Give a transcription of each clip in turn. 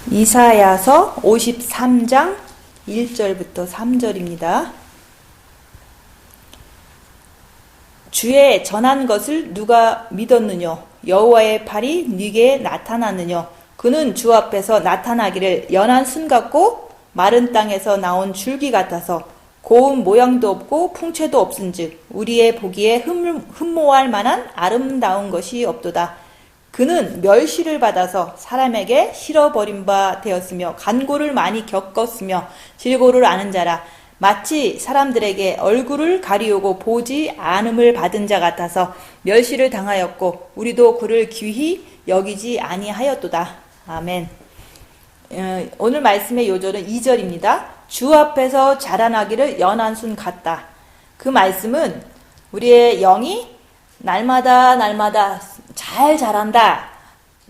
이사야서 53장 1절부터 3절입니다. 주의 전한 것을 누가 믿었느냐? 여호와의 팔이 네게 나타났느냐? 그는 주 앞에서 나타나기를 연한 순 같고 마른 땅에서 나온 줄기 같아서 고운 모양도 없고 풍채도 없은즉 우리의 보기에 흠모할 만한 아름다운 것이 없도다. 그는 멸시를 받아서 사람에게 실어버린 바 되었으며 간고를 많이 겪었으며 질고를 아는 자라. 마치 사람들에게 얼굴을 가리우고 보지 않음을 받은 자 같아서 멸시를 당하였고 우리도 그를 귀히 여기지 아니하였도다. 아멘. 오늘 말씀의 요절은 2절입니다. 주 앞에서 자라나기를 연한 순 같다. 그 말씀은 우리의 영이 날마다 잘 자란다.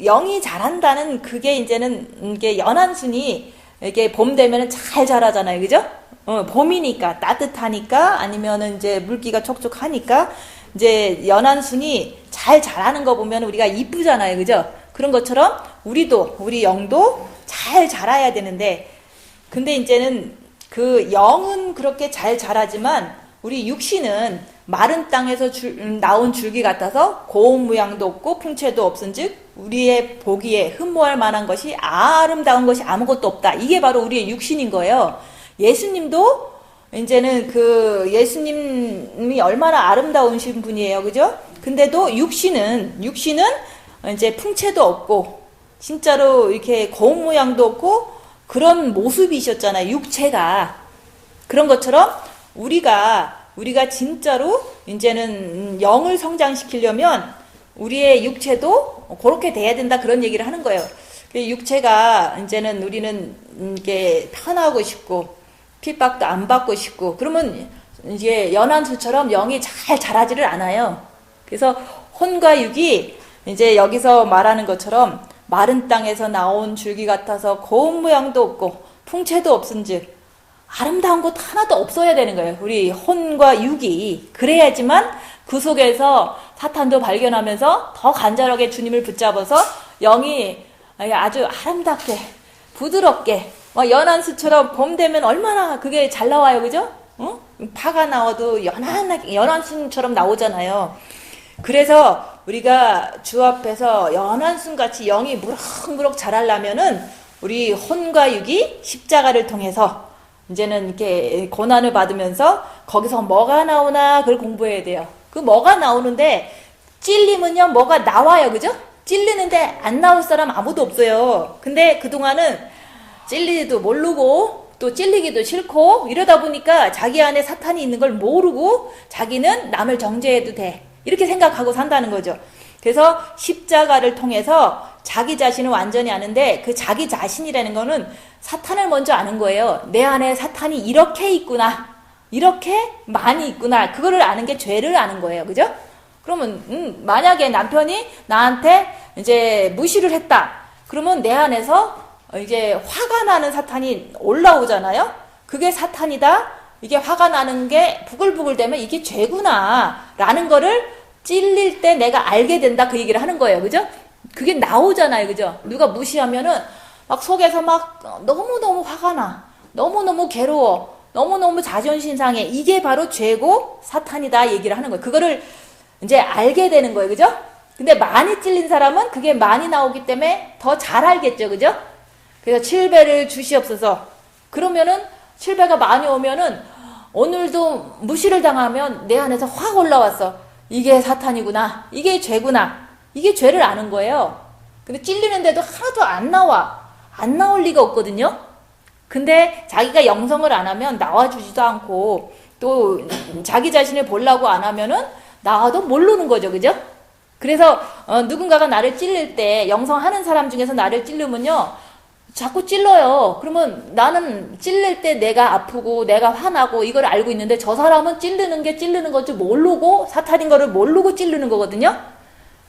영이 자란다는 그게 이제는 이게 연한 순이 이게 봄 되면은 잘 자라잖아요. 그죠? 봄이니까 따뜻하니까 아니면은 이제 물기가 촉촉하니까 이제 연한 순이 잘 자라는 거 보면 우리가 이쁘잖아요. 그죠? 그런 것처럼 우리 영도 잘 자라야 되는데 근데 이제는 그 영은 그렇게 잘 자라지만 우리 육신은 마른 땅에서 나온 줄기 같아서 고운 모양도 없고 풍채도 없은즉 우리의 보기에 흠모할 만한 것이 아름다운 것이 아무것도 없다. 이게 바로 우리의 육신인 거예요. 예수님도 이제는 그 예수님이 얼마나 아름다우신 분이에요. 그죠? 근데도 육신은 이제 풍채도 없고 진짜로 이렇게 고운 모양도 없고 그런 모습이셨잖아요. 육체가. 그런 것처럼 우리가 진짜로 이제는 영을 성장시키려면 우리의 육체도 그렇게 돼야 된다 그런 얘기를 하는 거예요. 육체가 이제는 우리는 이게 편하고 싶고 핍박도 안 받고 싶고 그러면 이제 연한수처럼 영이 잘 자라지를 않아요. 그래서 혼과 육이 이제 여기서 말하는 것처럼 마른 땅에서 나온 줄기 같아서 고운 모양도 없고 풍채도 없은즉 아름다운 것 하나도 없어야 되는 거예요. 우리 혼과 육이. 그래야지만 그 속에서 사탄도 발견하면서 더 간절하게 주님을 붙잡아서 영이 아주 아름답게 부드럽게 연한 수처럼 봄 되면 얼마나 그게 잘 나와요. 그죠? 파가 나와도 연한 순처럼 나오잖아요. 그래서 우리가 주 앞에서 연한 순같이 영이 무럭무럭 자라려면은 우리 혼과 육이 십자가를 통해서 이제는 이렇게 고난을 받으면서 거기서 뭐가 나오나 그걸 공부해야 돼요. 그 뭐가 나오는데 찔리면요 뭐가 나와요. 그죠? 찔리는데 안 나올 사람 아무도 없어요. 근데 그동안은 찔리지도 모르고 또 찔리기도 싫고 이러다 보니까 자기 안에 사탄이 있는 걸 모르고 자기는 남을 정죄해도 돼. 이렇게 생각하고 산다는 거죠. 그래서 십자가를 통해서 자기 자신을 완전히 아는데 그 자기 자신이라는 거는 사탄을 먼저 아는 거예요. 내 안에 사탄이 이렇게 있구나. 이렇게 많이 있구나. 그거를 아는 게 죄를 아는 거예요. 그죠? 그러면 만약에 남편이 나한테 이제 무시를 했다. 그러면 내 안에서 이제 화가 나는 사탄이 올라오잖아요. 그게 사탄이다. 이게 화가 나는 게 부글부글 되면 이게 죄구나. 라는 거를 찔릴 때 내가 알게 된다. 그 얘기를 하는 거예요. 그죠? 그게 나오잖아요. 그죠? 누가 무시하면은 막 속에서 막 너무너무 화가 나. 너무너무 괴로워. 너무너무 자존심 상해. 이게 바로 죄고 사탄이다 얘기를 하는 거예요. 그거를 이제 알게 되는 거예요. 그죠? 근데 많이 찔린 사람은 그게 많이 나오기 때문에 더 잘 알겠죠. 그죠? 그래서 7배를 주시옵소서. 그러면은 7배가 많이 오면은 오늘도 무시를 당하면 내 안에서 확 올라왔어. 이게 사탄이구나. 이게 죄구나. 이게 죄를 아는 거예요. 근데 찔리는데도 하나도 안 나와. 안 나올 리가 없거든요. 근데 자기가 영성을 안 하면 나와주지도 않고 또 자기 자신을 보려고 안 하면은 나와도 모르는 거죠. 그죠? 그래서 누군가가 나를 찔릴 때 영성하는 사람 중에서 나를 찌르면요. 자꾸 찔러요. 그러면 나는 찔릴 때 내가 아프고 내가 화나고 이걸 알고 있는데 저 사람은 찔르는 게 찔르는 건지 모르고 사탄인 거를 모르고 찌르는 거거든요.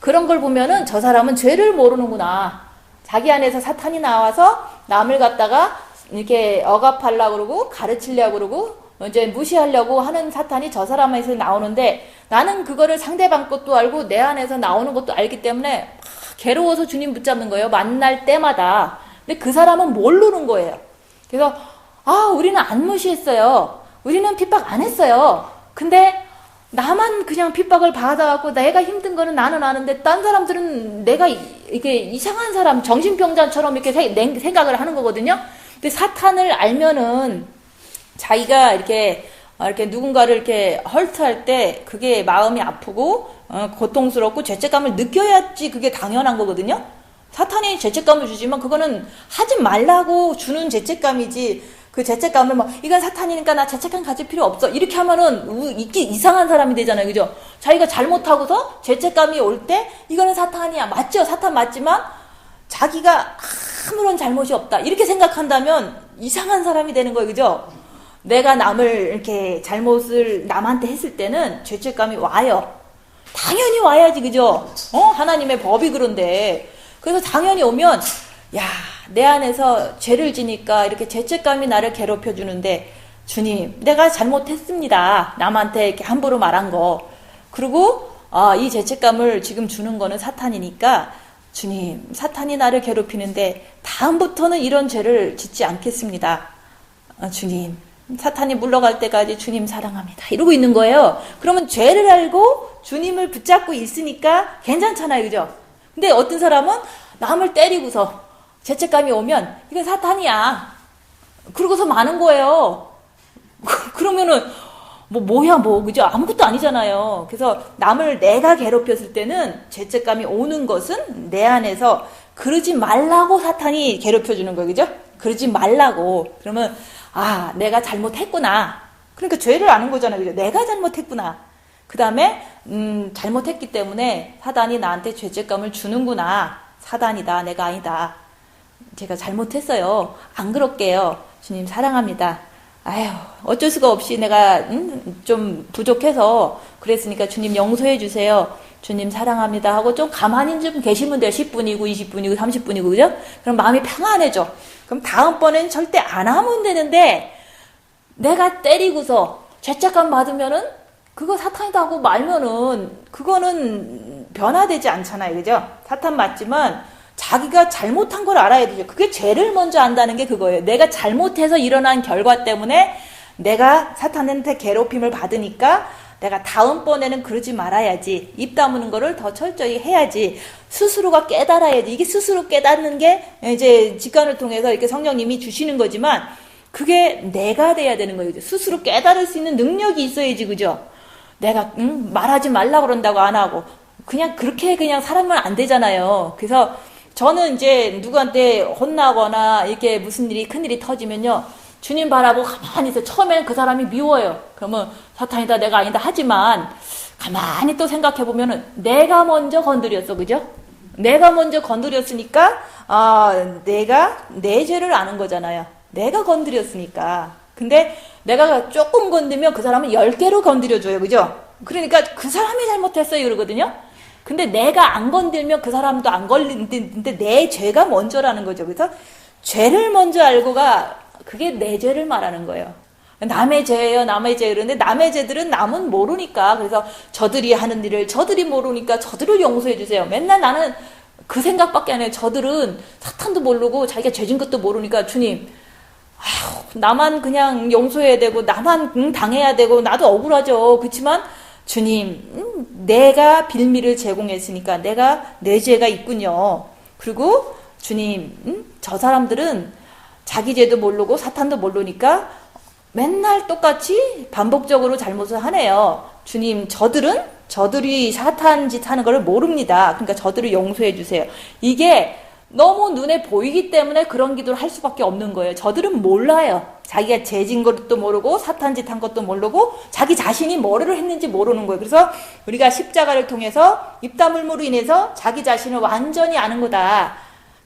그런 걸 보면은 저 사람은 죄를 모르는구나. 자기 안에서 사탄이 나와서 남을 갖다가 이렇게 억압하려고 그러고 가르치려고 그러고 이제 무시하려고 하는 사탄이 저 사람에서 나오는데 나는 그거를 상대방 것도 알고 내 안에서 나오는 것도 알기 때문에 괴로워서 주님 붙잡는 거예요. 만날 때마다. 근데 그 사람은 모르는 거예요. 그래서 우리는 안 무시했어요. 우리는 핍박 안 했어요. 근데 나만 그냥 핍박을 받아갖고 내가 힘든 거는 나는 아는데 딴 사람들은 내가 이게 이상한 사람, 정신병자처럼 이렇게 생각을 하는 거거든요. 근데 사탄을 알면은 자기가 이렇게 누군가를 이렇게 헐트할 때 그게 마음이 아프고 고통스럽고 죄책감을 느껴야지 그게 당연한 거거든요. 사탄이 죄책감을 주지만 그거는 하지 말라고 주는 죄책감이지, 그 죄책감을 이건 사탄이니까 나 죄책감 가질 필요 없어 이렇게 하면은 이상한 사람이 되잖아요. 그죠? 자기가 잘못하고서 죄책감이 올 때 이거는 사탄이야. 맞죠? 사탄 맞지만 자기가 아무런 잘못이 없다 이렇게 생각한다면 이상한 사람이 되는 거예요. 그죠? 내가 남을 이렇게 잘못을 남한테 했을 때는 죄책감이 와요. 당연히 와야지. 그죠? 하나님의 법이 그런데. 그래서 당연히 오면 내 안에서 죄를 지니까 이렇게 죄책감이 나를 괴롭혀 주는데, 주님, 내가 잘못했습니다. 남한테 이렇게 함부로 말한 거. 그리고 이 죄책감을 지금 주는 거는 사탄이니까, 주님, 사탄이 나를 괴롭히는데 다음부터는 이런 죄를 짓지 않겠습니다. 주님, 사탄이 물러갈 때까지 주님 사랑합니다. 이러고 있는 거예요. 그러면 죄를 알고 주님을 붙잡고 있으니까 괜찮잖아요. 그죠? 근데 어떤 사람은 남을 때리고서 죄책감이 오면 이건 사탄이야. 그러고서 마는 거예요. 그러면은 그죠? 아무것도 아니잖아요. 그래서 남을 내가 괴롭혔을 때는 죄책감이 오는 것은 내 안에서 그러지 말라고 사탄이 괴롭혀주는 거예요. 그죠? 그러지 말라고. 그러면 내가 잘못했구나. 그러니까 죄를 아는 거잖아요. 그죠? 내가 잘못했구나. 그 다음에 잘못했기 때문에 사단이 나한테 죄책감을 주는구나. 사단이다. 내가 아니다. 제가 잘못했어요. 안 그럴게요. 주님 사랑합니다. 어쩔 수가 없이 내가 좀 부족해서 그랬으니까 주님 용서해 주세요. 주님 사랑합니다 하고 좀 가만히 좀 계시면 돼요. 10분이고 20분이고 30분이고 그죠? 그럼 마음이 평안해져. 그럼 다음번엔 절대 안 하면 되는데, 내가 때리고서 죄책감 받으면은 그거 사탄이다 하고 말면은 그거는 변화되지 않잖아요. 그죠? 사탄 맞지만 자기가 잘못한 걸 알아야 되죠. 그게 죄를 먼저 안다는 게 그거예요. 내가 잘못해서 일어난 결과 때문에 내가 사탄한테 괴롭힘을 받으니까 내가 다음번에는 그러지 말아야지. 입 다무는 거를 더 철저히 해야지. 스스로가 깨달아야지. 이게 스스로 깨닫는 게 이제 직관을 통해서 이렇게 성령님이 주시는 거지만 그게 내가 돼야 되는 거예요. 스스로 깨달을 수 있는 능력이 있어야지. 그죠? 내가 말하지 말라고 그런다고 안 하고 그냥 그렇게 그냥 살면 안 되잖아요. 그래서 저는 이제 누구한테 혼나거나 이렇게 무슨 일이 큰일이 터지면요, 주님 바라보고 가만히 있어요. 처음에는 그 사람이 미워요. 그러면 사탄이다 내가 아니다 하지만 가만히 또 생각해 보면은 내가 먼저 건드렸어. 그죠? 내가 먼저 건드렸으니까 내가 내 죄를 아는 거잖아요. 내가 건드렸으니까. 근데 내가 조금 건드면 그 사람은 10개로 건드려줘요. 그죠? 그러니까 그 사람이 잘못했어요. 그러거든요. 근데 내가 안 건들면 그 사람도 안 걸리는데 내 죄가 먼저라는 거죠. 그래서 죄를 먼저 알고가 그게 내 죄를 말하는 거예요. 남의 죄예요. 남의 죄. 그런데 남의 죄들은 남은 모르니까. 그래서 저들이 하는 일을 저들이 모르니까 저들을 용서해 주세요. 맨날 나는 그 생각밖에 안 해요. 저들은 사탄도 모르고 자기가 죄진 것도 모르니까 주님, 나만 그냥 용서해야 되고 나만 당해야 되고 나도 억울하죠. 그렇지만 주님, 내가 빌미를 제공했으니까 내가 내 죄가 있군요. 그리고 주님, 저 사람들은 자기 죄도 모르고 사탄도 모르니까 맨날 똑같이 반복적으로 잘못을 하네요. 주님, 저들이 사탄 짓 하는 걸 모릅니다. 그러니까 저들을 용서해 주세요. 이게 너무 눈에 보이기 때문에 그런 기도를 할 수밖에 없는 거예요. 저들은 몰라요. 자기가 죄진 것도 모르고 사탄 짓 한 것도 모르고 자기 자신이 뭐를 했는지 모르는 거예요. 그래서 우리가 십자가를 통해서 입다물므로 인해서 자기 자신을 완전히 아는 거다.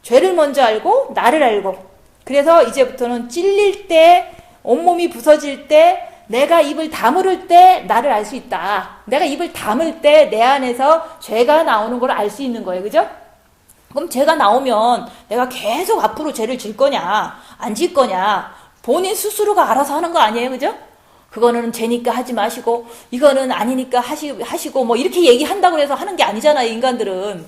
죄를 먼저 알고 나를 알고. 그래서 이제부터는 찔릴 때, 온몸이 부서질 때, 내가 입을 다물을 때 나를 알 수 있다. 내가 입을 다물 때 내 안에서 죄가 나오는 걸 알 수 있는 거예요. 그죠? 그럼 죄가 나오면 내가 계속 앞으로 죄를 질 거냐, 안 질 거냐, 본인 스스로가 알아서 하는 거 아니에요. 그죠? 그거는 죄니까 하지 마시고, 이거는 아니니까 하시고, 뭐 이렇게 얘기한다고 해서 하는 게 아니잖아요, 인간들은.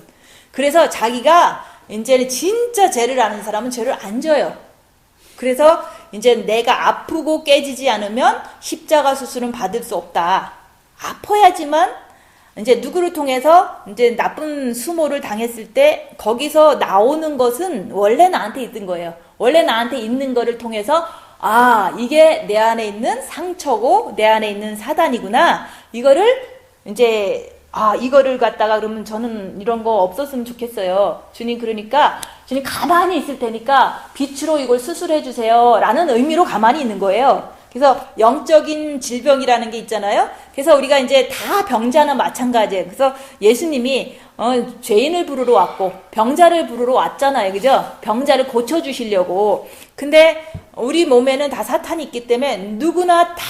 그래서 자기가 이제는 진짜 죄를 아는 사람은 죄를 안 져요. 그래서 이제 내가 아프고 깨지지 않으면 십자가 수술은 받을 수 없다. 아파야지만 이제 누구를 통해서 이제 나쁜 수모를 당했을 때 거기서 나오는 것은 원래 나한테 있던 거예요. 원래 나한테 있는 거를 통해서 아, 이게 내 안에 있는 상처고 내 안에 있는 사단이구나. 이거를 이제 이거를 갖다가 그러면 저는 이런 거 없었으면 좋겠어요. 주님 그러니까 주님 가만히 있을 테니까 빛으로 이걸 수술해 주세요. 라는 의미로 가만히 있는 거예요. 그래서 영적인 질병이라는 게 있잖아요. 그래서 우리가 이제 다 병자는 마찬가지예요. 그래서 예수님이 죄인을 부르러 왔고 병자를 부르러 왔잖아요. 그죠? 병자를 고쳐주시려고. 근데 우리 몸에는 다 사탄이 있기 때문에 누구나 다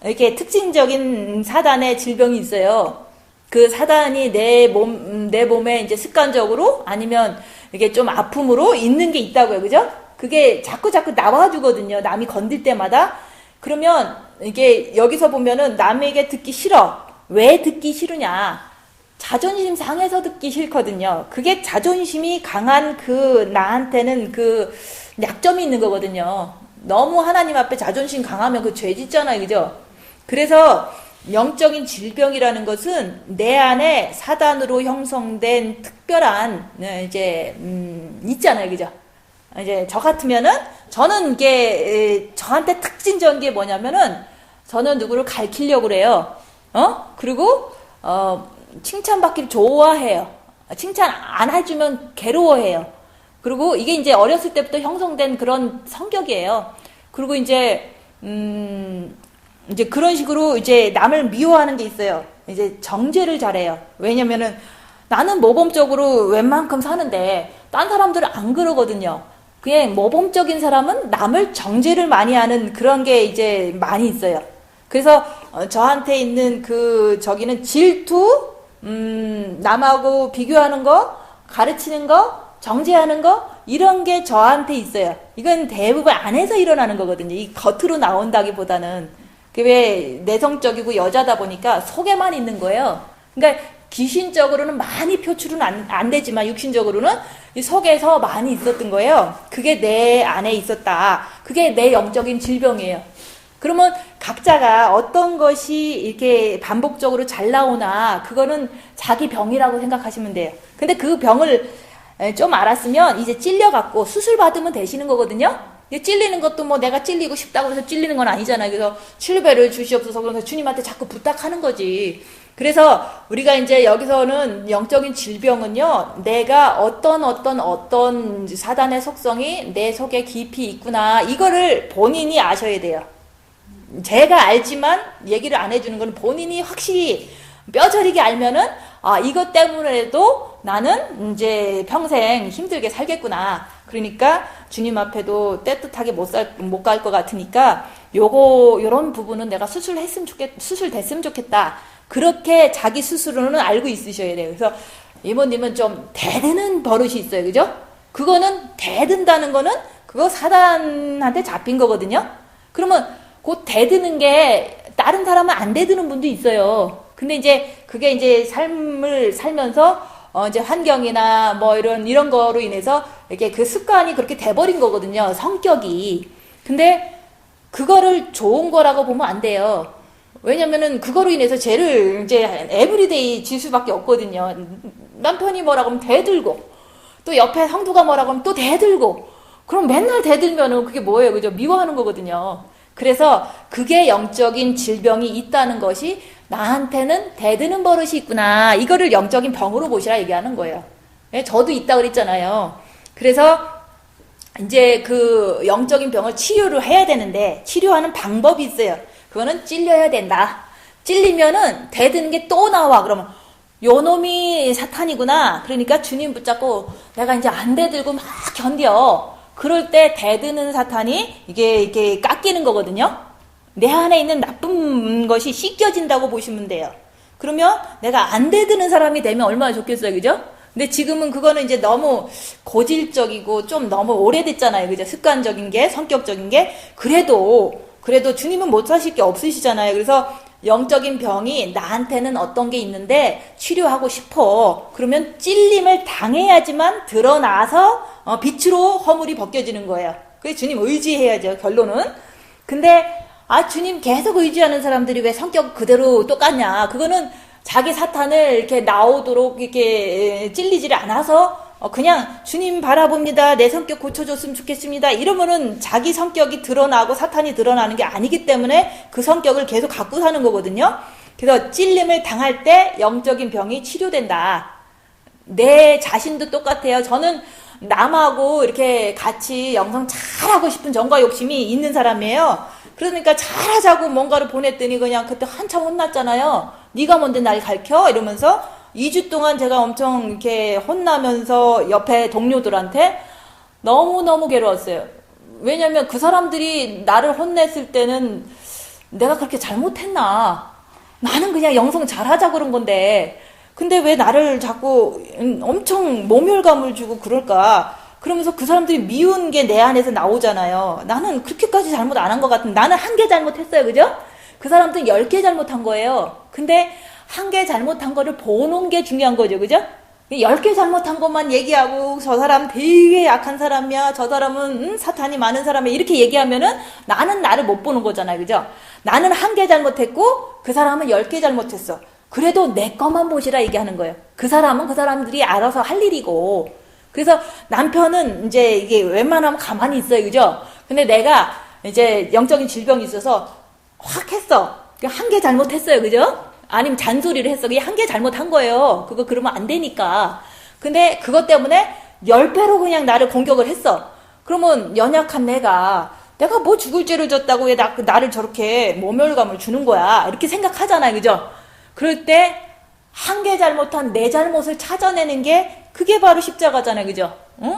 이렇게 특징적인 사단의 질병이 있어요. 그 사단이 내 몸에 이제 습관적으로 아니면 이게 좀 아픔으로 있는 게 있다고요. 그죠? 그게 자꾸 나와주거든요. 남이 건들 때마다. 그러면 이게 여기서 보면은 남에게 듣기 싫어. 왜 듣기 싫으냐? 자존심 상해서 듣기 싫거든요. 그게 자존심이 강한 나한테는 약점이 있는 거거든요. 너무 하나님 앞에 자존심 강하면 그 죄 짓잖아요. 그죠? 그래서 영적인 질병이라는 것은 내 안에 사단으로 형성된 특별한 있잖아요. 그죠? 이제 저 같으면은 저는 이게 저한테 특징적인 게 뭐냐면은 저는 누구를 가르치려고 그래요. 그리고 칭찬받기를 좋아해요. 칭찬 안 해주면 괴로워해요. 그리고 이게 이제 어렸을 때부터 형성된 그런 성격이에요. 그리고 이제 그런 식으로 이제 남을 미워하는 게 있어요. 이제 정죄를 잘해요. 왜냐면은 나는 모범적으로 웬만큼 사는데 딴 사람들은 안 그러거든요. 그냥 모범적인 사람은 남을 정죄를 많이 하는 그런 게 이제 많이 있어요. 그래서 저한테 있는 저기는 질투, 남하고 비교하는 거, 가르치는 거, 정죄하는 거, 이런 게 저한테 있어요. 이건 대부분 안에서 일어나는 거거든요. 이 겉으로 나온다기보다는. 왜 내성적이고 여자다 보니까 속에만 있는 거예요. 그러니까 귀신적으로는 많이 표출은 안 되지만 육신적으로는 이 속에서 많이 있었던 거예요. 그게 내 안에 있었다. 그게 내 영적인 질병이에요. 그러면 각자가 어떤 것이 이렇게 반복적으로 잘 나오나 그거는 자기 병이라고 생각하시면 돼요. 근데 그 병을 좀 알았으면 이제 찔려갖고 수술 받으면 되시는 거거든요. 찔리는 것도 뭐 내가 찔리고 싶다고 해서 찔리는 건 아니잖아요. 그래서 치료배를 주시옵소서 그러면서 주님한테 자꾸 부탁하는 거지. 그래서 우리가 이제 여기서는 영적인 질병은요, 내가 어떤 사단의 속성이 내 속에 깊이 있구나. 이거를 본인이 아셔야 돼요. 제가 알지만 얘기를 안 해주는 건 본인이 확실히 뼈저리게 알면은, 이것 때문에도 나는 이제 평생 힘들게 살겠구나. 그러니까 주님 앞에도 떼뜻하게 못 갈 것 같으니까 요런 부분은 내가 수술됐으면 좋겠다. 그렇게 자기 스스로는 알고 있으셔야 돼요. 그래서 이모님은 좀 대드는 버릇이 있어요. 그죠? 그거는 대든다는 거는 그거 사단한테 잡힌 거거든요. 그러면 그 대드는 게 다른 사람은 안 대드는 분도 있어요. 근데 이제 그게 이제 삶을 살면서 이제 환경이나 뭐 이런 거로 인해서 이렇게 그 습관이 그렇게 돼버린 거거든요. 성격이. 근데 그거를 좋은 거라고 보면 안 돼요. 왜냐면은 그거로 인해서 죄를 이제 에브리데이 질 수밖에 없거든요. 남편이 뭐라고 하면 대들고 또 옆에 성도가 뭐라고 하면 또 대들고 그럼 맨날 대들면은 그게 뭐예요? 그죠? 미워하는 거거든요. 그래서 그게 영적인 질병이 있다는 것이 나한테는 대드는 버릇이 있구나. 이거를 영적인 병으로 보시라 얘기하는 거예요. 저도 있다 그랬잖아요. 그래서 이제 그 영적인 병을 치료를 해야 되는데 치료하는 방법이 있어요. 그거는 찔려야 된다. 찔리면은 대드는 게 또 나와. 그러면 요 놈이 사탄이구나. 그러니까 주님 붙잡고 내가 이제 안 대들고 막 견뎌. 그럴 때 대드는 사탄이 이게 깎이는 거거든요. 내 안에 있는 나쁜 것이 씻겨진다고 보시면 돼요. 그러면 내가 안 대드는 사람이 되면 얼마나 좋겠어요. 그죠? 근데 지금은 그거는 이제 너무 고질적이고 좀 너무 오래됐잖아요. 그죠? 습관적인 게, 성격적인 게. 그래도 주님은 못 사실 게 없으시잖아요. 그래서 영적인 병이 나한테는 어떤 게 있는데 치료하고 싶어. 그러면 찔림을 당해야지만 드러나서 빛으로 허물이 벗겨지는 거예요. 그래서 주님 의지해야죠, 결론은. 근데 주님 계속 의지하는 사람들이 왜 성격 그대로 똑같냐. 그거는 자기 사탄을 이렇게 나오도록 이렇게 찔리지를 않아서 그냥 주님 바라봅니다. 내 성격 고쳐줬으면 좋겠습니다. 이러면은 자기 성격이 드러나고 사탄이 드러나는 게 아니기 때문에 그 성격을 계속 갖고 사는 거거든요. 그래서 찔림을 당할 때 영적인 병이 치료된다. 내 자신도 똑같아요. 저는 남하고 이렇게 같이 영성 잘하고 싶은 정과 욕심이 있는 사람이에요. 그러니까 잘하자고 뭔가를 보냈더니 그냥 그때 한참 혼났잖아요. 네가 뭔데 날 가르쳐? 이러면서 2주 동안 제가 엄청 이렇게 혼나면서 옆에 동료들한테 너무너무 괴로웠어요. 왜냐면 그 사람들이 나를 혼냈을 때는 내가 그렇게 잘못했나? 나는 그냥 영성 잘하자 그런 건데 근데 왜 나를 자꾸 엄청 모멸감을 주고 그럴까? 그러면서 그 사람들이 미운 게 내 안에서 나오잖아요. 나는 그렇게까지 잘못 안 한 것 같은데 나는 한 개 잘못했어요. 그죠? 그 사람들은 10개 잘못한 거예요. 근데 한 개 잘못한 거를 보는 게 중요한 거죠. 그죠? 10개 잘못한 것만 얘기하고 저 사람 되게 약한 사람이야. 저 사람은 사탄이 많은 사람이야. 이렇게 얘기하면은 나는 나를 못 보는 거잖아요. 그죠? 나는 한 개 잘못했고 그 사람은 10개 잘못했어. 그래도 내 것만 보시라 얘기하는 거예요. 그 사람은 그 사람들이 알아서 할 일이고. 그래서 남편은 이제 이게 웬만하면 가만히 있어요. 그죠? 근데 내가 이제 영적인 질병이 있어서 확 했어. 한 개 잘못했어요. 그죠? 아니면 잔소리를 했어. 그게 한 개 잘못한 거예요. 그거 그러면 안 되니까. 근데 그것 때문에 10배로 그냥 나를 공격을 했어. 그러면 연약한 내가 뭐 죽을 죄를 졌다고 왜 나를 저렇게 모멸감을 주는 거야. 이렇게 생각하잖아요. 그죠? 그럴 때 한 개 잘못한 내 잘못을 찾아내는 게 그게 바로 십자가잖아요. 그죠?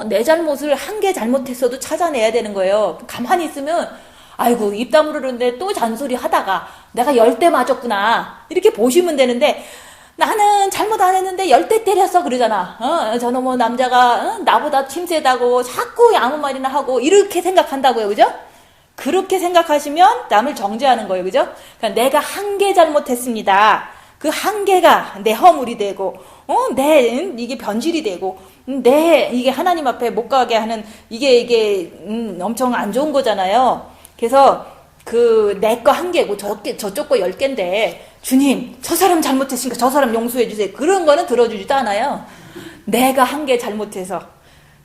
내 잘못을 한 개 잘못했어도 찾아내야 되는 거예요. 가만히 있으면 아이고 입 다물었는데 또 잔소리 하다가 내가 10대 맞았구나 이렇게 보시면 되는데 나는 잘못 안 했는데 10대 때렸어 그러잖아. 저놈의 남자가 나보다 힘세다고 자꾸 아무 말이나 하고 이렇게 생각한다고요. 그죠? 그렇게 생각하시면 남을 정죄하는 거예요. 그죠? 그러니까 내가 한 개 잘못했습니다. 그 한 개가 내 허물이 되고 이게 변질이 되고 이게 하나님 앞에 못 가게 하는 이게 엄청 안 좋은 거잖아요. 그래서 내 거 한 개고 저쪽 거 10개인데 주님 저 사람 잘못했으니까 저 사람 용서해 주세요. 그런 거는 들어주지도 않아요. 내가 한 개 잘못해서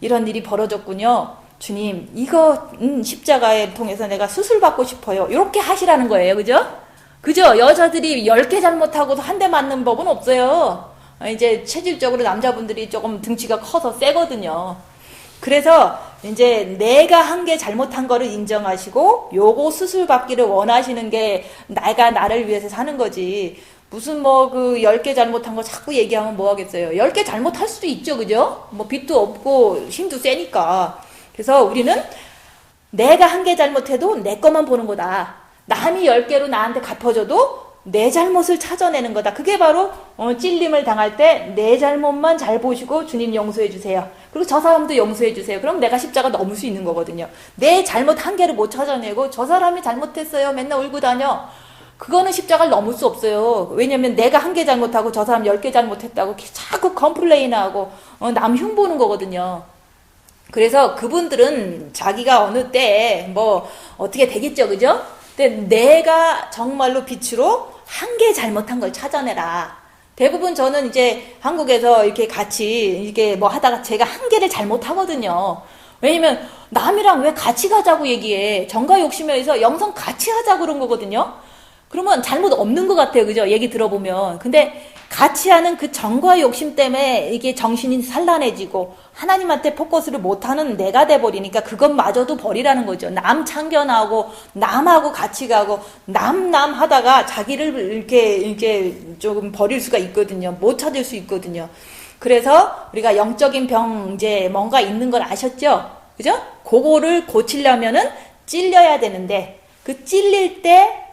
이런 일이 벌어졌군요. 주님 이거 십자가에 통해서 내가 수술 받고 싶어요. 이렇게 하시라는 거예요. 그죠? 그죠? 여자들이 10개 잘못하고도 한 대 맞는 법은 없어요. 이제 체질적으로 남자분들이 조금 등치가 커서 세거든요. 그래서 이제 내가 한 개 잘못한 거를 인정하시고 요거 수술 받기를 원하시는 게 내가 나를 위해서 사는 거지. 무슨 그 10개 잘못한 거 자꾸 얘기하면 뭐 하겠어요. 10개 잘못할 수도 있죠. 그죠? 빚도 없고 힘도 세니까. 그래서 우리는 내가 한 개 잘못해도 내 것만 보는 거다. 남이 10개로 나한테 갚아줘도 내 잘못을 찾아내는 거다. 그게 바로 찔림을 당할 때 내 잘못만 잘 보시고 주님 용서해 주세요. 그리고 저 사람도 용서해 주세요. 그럼 내가 십자가 넘을 수 있는 거거든요. 내 잘못 한 개를 못 찾아내고 저 사람이 잘못했어요. 맨날 울고 다녀. 그거는 십자가를 넘을 수 없어요. 왜냐면 내가 한 개 잘못하고 저 사람 10개 잘못했다고 자꾸 컴플레인하고 남 흉보는 거거든요. 그래서 그분들은 자기가 어느 때에 어떻게 되겠죠. 그죠? 근데 내가 정말로 빛으로 한 개 잘못한 걸 찾아내라. 대부분 저는 이제 한국에서 이렇게 같이 이게 하다가 제가 한 개를 잘못하거든요. 왜냐면 남이랑 왜 같이 가자고 얘기해. 정과 욕심에 의해서 영성 같이 하자 그런 거거든요. 그러면 잘못 없는 것 같아요. 그죠? 얘기 들어보면. 근데 같이 하는 그 정과 욕심 때문에 이게 정신이 산란해지고 하나님한테 포커스를 못하는 내가 돼버리니까 그것마저도 버리라는 거죠. 남 참견하고 남하고 같이 가고 남 하다가 자기를 이렇게 조금 버릴 수가 있거든요. 못 찾을 수 있거든요. 그래서 우리가 영적인 병 이제 뭔가 있는 걸 아셨죠? 그죠? 그거를 고치려면은 찔려야 되는데 그 찔릴 때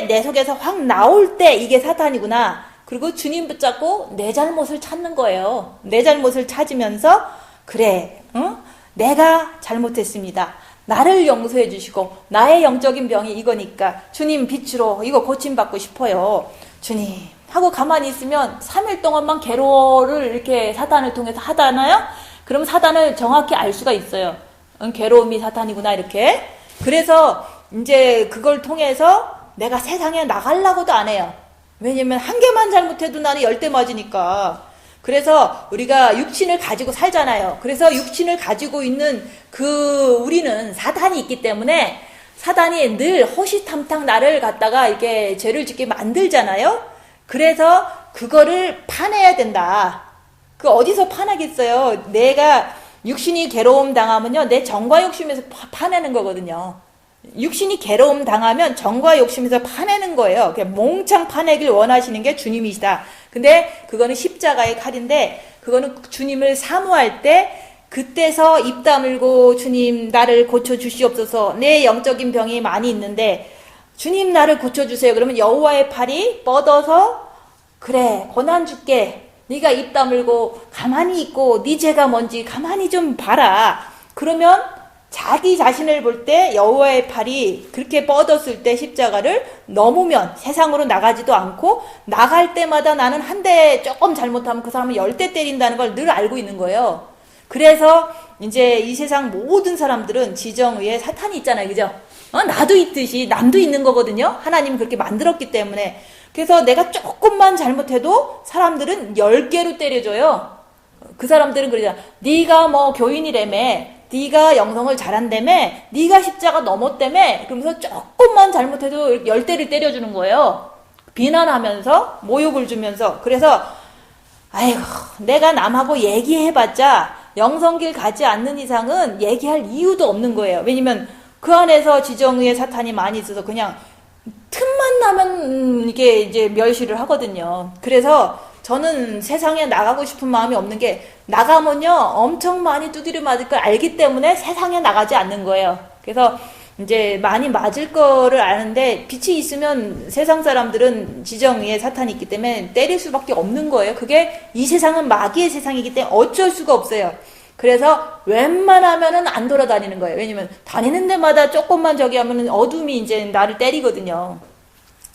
내 속에서 확 나올 때 이게 사탄이구나. 그리고 주님 붙잡고 내 잘못을 찾는 거예요. 내 잘못을 찾으면서 그래, 내가 잘못했습니다. 나를 용서해 주시고 나의 영적인 병이 이거니까 주님 빛으로 이거 고침받고 싶어요. 주님 하고 가만히 있으면 3일 동안만 괴로워를 이렇게 사탄을 통해서 하잖아요. 그럼 사탄을 정확히 알 수가 있어요. 괴로움이 사탄이구나 이렇게. 그래서 이제 그걸 통해서 내가 세상에 나가려고도 안 해요. 왜냐면 한 개만 잘못해도 나는 10대 맞으니까. 그래서 우리가 육신을 가지고 살잖아요. 그래서 육신을 가지고 있는 우리는 사탄이 있기 때문에 사탄이 늘 호시탐탐 나를 갖다가 이렇게 죄를 짓게 만들잖아요. 그래서 그거를 파내야 된다. 그 어디서 파내겠어요? 내가 육신이 괴로움 당하면요, 내 정과 욕심에서 파내는 거거든요. 육신이 괴로움 당하면 정과 욕심에서 파내는 거예요. 그냥 몽창 파내길 원하시는 게 주님이시다. 근데 그거는 십자가의 칼인데, 그거는 주님을 사모할 때 그때서 입 다물고 주님 나를 고쳐주시옵소서. 내 영적인 병이 많이 있는데 주님 나를 고쳐주세요. 그러면 여호와의 팔이 뻗어서 그래 고난 줄게. 네가 입 다물고 가만히 있고 네 죄가 뭔지 가만히 좀 봐라. 그러면 자기 자신을 볼 때 여호와의 팔이 그렇게 뻗었을 때 십자가를 넘으면 세상으로 나가지도 않고 나갈 때마다 나는 한 대 조금 잘못하면 그 사람은 10대 때린다는 걸 늘 알고 있는 거예요. 그래서 이제 이 세상 모든 사람들은 지정의에 사탄이 있잖아요. 그죠? 나도 있듯이 남도 있는 거거든요. 하나님 그렇게 만들었기 때문에. 그래서 내가 조금만 잘못해도 사람들은 10개로 때려줘요. 그 사람들은 그러잖아. 네가 뭐 교인이라며, 네가 영성을 잘한다며, 네가 십자가 넘었다며, 그러면서 조금만 잘못해도 10대를 때려주는 거예요. 비난하면서 모욕을 주면서. 그래서 아이고 내가 남하고 얘기해봤자 영성길 가지 않는 이상은 얘기할 이유도 없는 거예요. 왜냐면 그 안에서 지정의의 사탄이 많이 있어서 그냥 틈만 나면 이게 이제 멸시를 하거든요. 그래서 저는 세상에 나가고 싶은 마음이 없는 게, 나가면요 엄청 많이 두드려 맞을 걸 알기 때문에 세상에 나가지 않는 거예요. 그래서 이제 많이 맞을 거를 아는데 빛이 있으면 세상 사람들은 지정의에 사탄이 있기 때문에 때릴 수밖에 없는 거예요. 그게 이 세상은 마귀의 세상이기 때문에 어쩔 수가 없어요. 그래서 웬만하면은 안 돌아다니는 거예요. 왜냐면 다니는 데마다 조금만 저기 하면은 어둠이 이제 나를 때리거든요.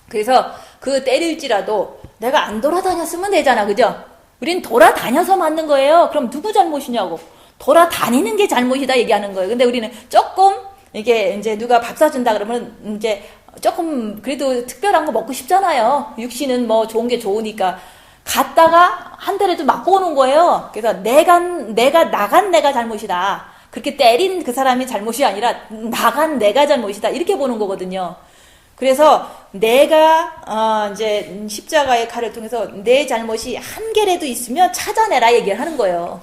그래서 그 때릴지라도 내가 안 돌아다녔으면 되잖아. 그죠? 우린 돌아다녀서 맞는 거예요. 그럼 누구 잘못이냐고. 돌아다니는 게 잘못이다 얘기하는 거예요. 근데 우리는 조금 이게 이제 누가 밥 사준다 그러면 이제 조금 그래도 특별한 거 먹고 싶잖아요. 육신은 뭐 좋은 게 좋으니까. 갔다가 한 대라도 맞고 오는 거예요. 그래서 나간 내가 잘못이다. 그렇게 때린 그 사람이 잘못이 아니라 나간 내가 잘못이다. 이렇게 보는 거거든요. 그래서 내가 이제 십자가의 칼을 통해서 내 잘못이 한 개라도 있으면 찾아내라 얘기를 하는 거예요.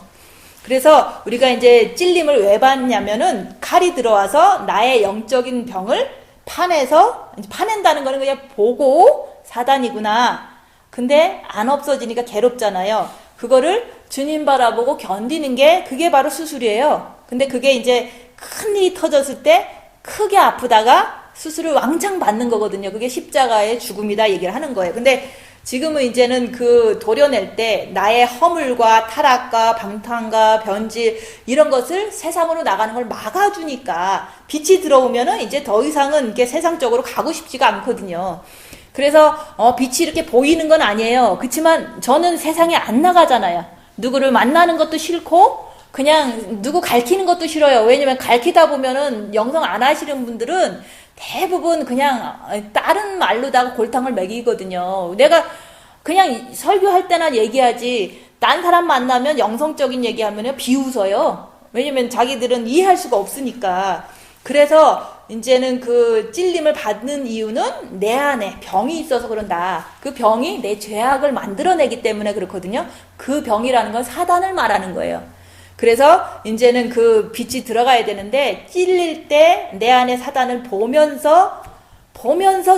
그래서 우리가 이제 찔림을 왜 받냐면은 칼이 들어와서 나의 영적인 병을 파낸다는 거는 그냥 보고 사단이구나. 근데 안 없어지니까 괴롭잖아요. 그거를 주님 바라보고 견디는 게 그게 바로 수술이에요. 근데 그게 이제 큰 일이 터졌을 때 크게 아프다가 수술을 왕창 받는 거거든요. 그게 십자가의 죽음이다 얘기를 하는 거예요. 근데 지금은 이제는 그 도려낼 때 나의 허물과 타락과 방탕과 변질 이런 것을 세상으로 나가는 걸 막아주니까 빛이 들어오면은 이제 더 이상은 이렇게 세상적으로 가고 싶지가 않거든요. 그래서 빛이 이렇게 보이는 건 아니에요. 그렇지만 저는 세상에 안 나가잖아요. 누구를 만나는 것도 싫고 그냥 누구 가르치는 것도 싫어요. 왜냐면 가르치다 보면은 영성 안 하시는 분들은 대부분 그냥 다른 말로다가 골탕을 먹이거든요. 내가 그냥 설교할 때나 얘기하지 딴 사람 만나면 영성적인 얘기하면 비웃어요. 왜냐면 자기들은 이해할 수가 없으니까. 그래서 이제는 그 찔림을 받는 이유는 내 안에 병이 있어서 그런다. 그 병이 내 죄악을 만들어내기 때문에 그렇거든요. 그 병이라는 건 사단을 말하는 거예요. 그래서 이제는 그 빛이 들어가야 되는데 찔릴 때 내 안에 사단을 보면서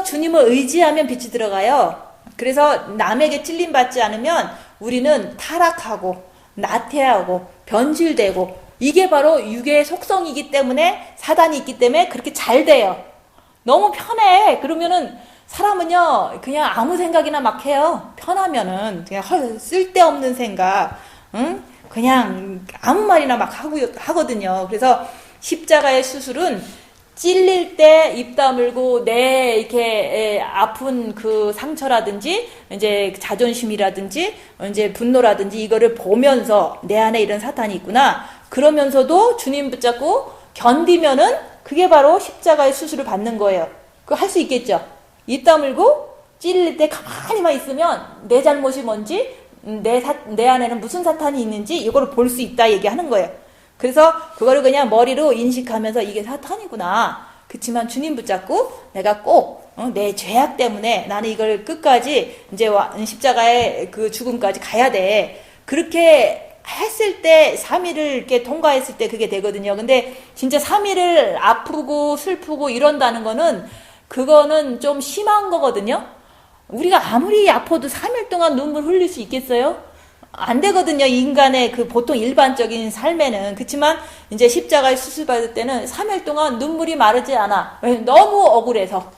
주님을 의지하면 빛이 들어가요. 그래서 남에게 찔림 받지 않으면 우리는 타락하고 나태하고 변질되고 이게 바로 육의 속성이기 때문에 사단이 있기 때문에 그렇게 잘 돼요. 너무 편해. 그러면은 사람은요 그냥 아무 생각이나 막 해요. 편하면은 그냥 쓸데없는 생각, 응? 그냥 아무 말이나 막 하거든요. 그래서 십자가의 수술은 찔릴 때 입 다물고 내 이렇게 아픈 그 상처라든지 이제 자존심이라든지 이제 분노라든지 이거를 보면서 내 안에 이런 사탄이 있구나. 그러면서도 주님 붙잡고 견디면은 그게 바로 십자가의 수술을 받는 거예요. 그거 할 수 있겠죠? 입 다물고 찔릴 때 가만히만 있으면 내 잘못이 뭔지 내 안에는 무슨 사탄이 있는지 이거를 볼 수 있다 얘기하는 거예요. 그래서 그거를 그냥 머리로 인식하면서 이게 사탄이구나. 그치만 주님 붙잡고 내가 꼭 내 죄악 때문에 나는 이걸 끝까지 이제 십자가의 그 죽음까지 가야 돼. 그렇게 했을 때 3일을 이렇게 통과했을 때 그게 되거든요. 근데 진짜 3일을 아프고 슬프고 이런다는 거는 그거는 좀 심한 거거든요. 우리가 아무리 아파도 3일 동안 눈물 흘릴 수 있겠어요? 안 되거든요. 인간의 그 보통 일반적인 삶에는. 그렇지만 이제 십자가에 수술 받을 때는 3일 동안 눈물이 마르지 않아. 너무 억울해서.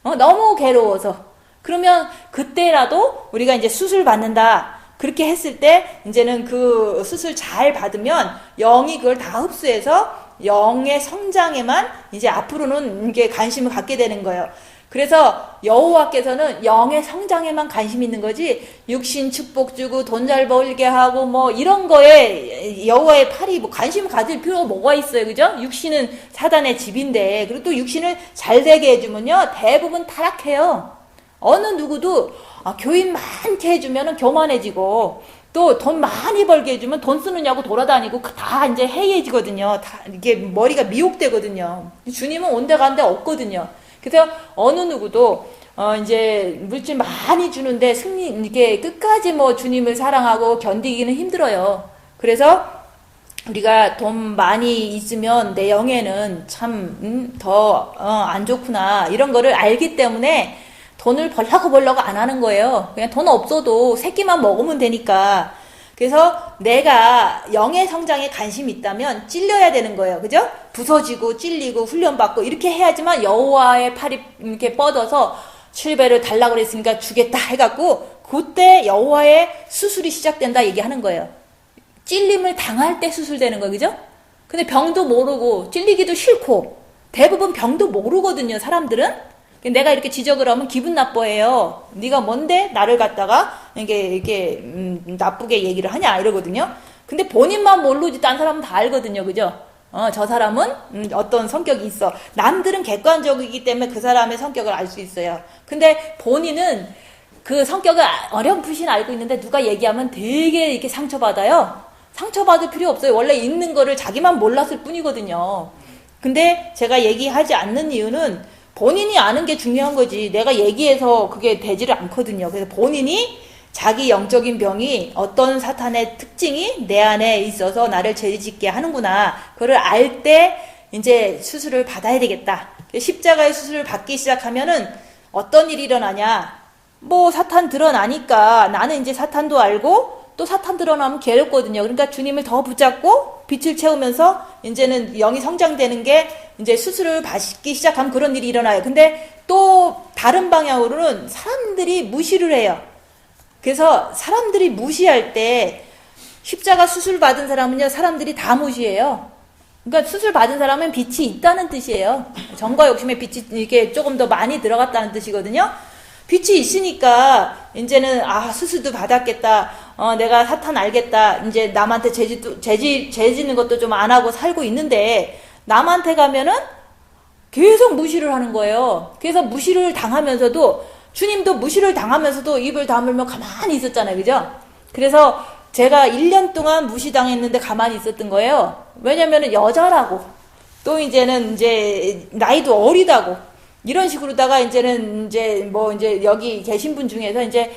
너무 괴로워서. 그러면 그때라도 우리가 이제 수술 받는다. 그렇게 했을 때 이제는 그 수술 잘 받으면 영이 그걸 다 흡수해서 영의 성장에만 이제 앞으로는 이게 관심을 갖게 되는 거예요. 그래서 여호와께서는 영의 성장에만 관심 있는 거지 육신 축복 주고 돈 잘 벌게 하고 뭐 이런 거에 여호와의 팔이 뭐 관심 가질 필요가 뭐가 있어요, 그죠? 육신은 사단의 집인데 그리고 또 육신을 잘 되게 해주면요 대부분 타락해요. 어느 누구도 교인 많게 해주면은 교만해지고 또 돈 많이 벌게 해주면 돈 쓰느냐고 돌아다니고 다 이제 해이해지거든요. 다 이게 머리가 미혹되거든요. 주님은 온데간데 없거든요. 그래서 어느 누구도 이제 물질 많이 주는데 이게 끝까지 뭐 주님을 사랑하고 견디기는 힘들어요. 그래서 우리가 돈 많이 있으면 내 영에는 참 더 안 좋구나 이런 거를 알기 때문에 돈을 벌려고 안 하는 거예요. 그냥 돈 없어도 새끼만 먹으면 되니까. 그래서 내가 영의 성장에 관심이 있다면 찔려야 되는 거예요. 그죠? 부서지고 찔리고 훈련받고 이렇게 해야지만 여호와의 팔이 이렇게 뻗어서 7배를 달라고 그랬으니까 주겠다 해갖고 그때 여호와의 수술이 시작된다 얘기하는 거예요. 찔림을 당할 때 수술되는 거 그죠? 근데 병도 모르고 찔리기도 싫고 대부분 병도 모르거든요. 사람들은. 내가 이렇게 지적을 하면 기분 나빠해요. 네가 뭔데 나를 갖다가 이게 나쁘게 얘기를 하냐 이러거든요. 근데 본인만 모르지 딴 사람은 다 알거든요. 그죠? 저 사람은 어떤 성격이 있어. 남들은 객관적이기 때문에 그 사람의 성격을 알 수 있어요. 근데 본인은 그 성격을 어렴풋이 알고 있는데 누가 얘기하면 되게 이렇게 상처받아요. 상처받을 필요 없어요. 원래 있는 거를 자기만 몰랐을 뿐이거든요. 근데 제가 얘기하지 않는 이유는 본인이 아는 게 중요한 거지. 내가 얘기해서 그게 되지를 않거든요. 그래서 본인이 자기 영적인 병이 어떤 사탄의 특징이 내 안에 있어서 나를 죄짓게 하는구나. 그걸 알 때 이제 수술을 받아야 되겠다. 십자가의 수술을 받기 시작하면은 어떤 일이 일어나냐. 뭐 사탄 드러나니까 나는 이제 사탄도 알고 또 사탄 드러나면 괴롭거든요. 그러니까 주님을 더 붙잡고 빛을 채우면서 이제는 영이 성장되는 게 이제 수술을 받기 시작하면 그런 일이 일어나요. 근데 또 다른 방향으로는 사람들이 무시를 해요. 그래서 사람들이 무시할 때 십자가 수술 받은 사람은요, 사람들이 다 무시해요. 그러니까 수술 받은 사람은 빛이 있다는 뜻이에요. 정과 욕심의 빛이 이렇게 조금 더 많이 들어갔다는 뜻이거든요. 빛이 있으니까 이제는 수술도 받았겠다. 내가 사탄 알겠다. 이제 남한테 죄지는 것도 좀 안 하고 살고 있는데 남한테 가면은 계속 무시를 하는 거예요. 그래서 무시를 당하면서도 주님도 무시를 당하면서도 입을 다물며 가만히 있었잖아요. 그죠? 그래서 제가 1년 동안 무시당했는데 가만히 있었던 거예요. 왜냐면은 여자라고 또 이제는 이제 나이도 어리다고 이런 식으로다가 이제는 이제 여기 계신 분 중에서 이제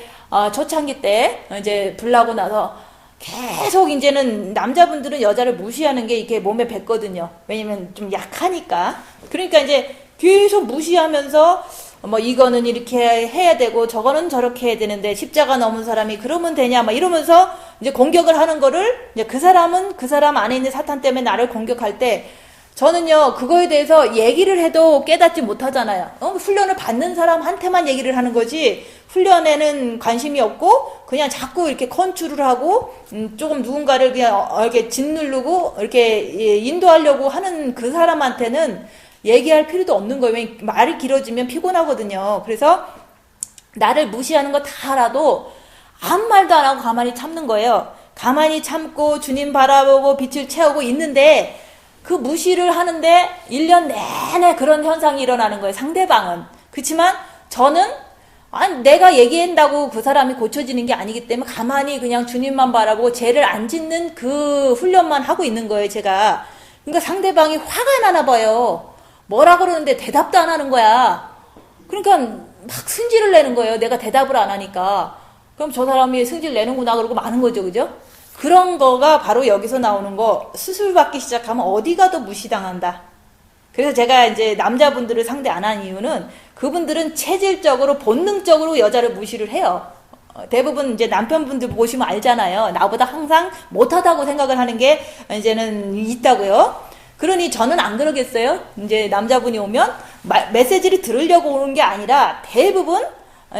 초창기 때 이제 불나고 나서 계속 이제는 남자분들은 여자를 무시하는 게 이렇게 몸에 뱉거든요. 왜냐면 좀 약하니까. 그러니까 이제 계속 무시하면서 뭐 이거는 이렇게 해야 되고 저거는 저렇게 해야 되는데 십자가 넘은 사람이 그러면 되냐 막 이러면서 이제 공격을 하는 거를 이제 그 사람은 그 사람 안에 있는 사탄 때문에 나를 공격할 때 저는요, 그거에 대해서 얘기를 해도 깨닫지 못하잖아요. 훈련을 받는 사람한테만 얘기를 하는 거지, 훈련에는 관심이 없고, 그냥 자꾸 이렇게 컨트롤을 하고, 조금 누군가를 그냥 이렇게 짓누르고, 이렇게 인도하려고 하는 그 사람한테는 얘기할 필요도 없는 거예요. 왜냐면 말이 길어지면 피곤하거든요. 그래서 나를 무시하는 거 다 알아도 아무 말도 안 하고 가만히 참는 거예요. 가만히 참고 주님 바라보고 빛을 채우고 있는데, 그 무시를 하는데 1년 내내 그런 현상이 일어나는 거예요. 상대방은. 그렇지만 저는 내가 얘기한다고 그 사람이 고쳐지는 게 아니기 때문에 가만히 그냥 주님만 바라보고 죄를 안 짓는 그 훈련만 하고 있는 거예요, 제가. 그러니까 상대방이 화가 나나 봐요. 뭐라 그러는데 대답도 안 하는 거야. 그러니까 막 승질을 내는 거예요. 내가 대답을 안 하니까. 그럼 저 사람이 승질 내는구나 그러고 마는 거죠, 그죠? 그런 거가 바로 여기서 나오는 거. 수술 받기 시작하면 어디 가도 무시당한다. 그래서 제가 이제 남자분들을 상대 안 한 이유는, 그분들은 체질적으로 본능적으로 여자를 무시를 해요. 대부분 이제 남편분들 보시면 알잖아요. 나보다 항상 못하다고 생각을 하는 게 이제는 있다고요. 그러니 저는 안 그러겠어요. 이제 남자분이 오면 메시지를 들으려고 오는 게 아니라 대부분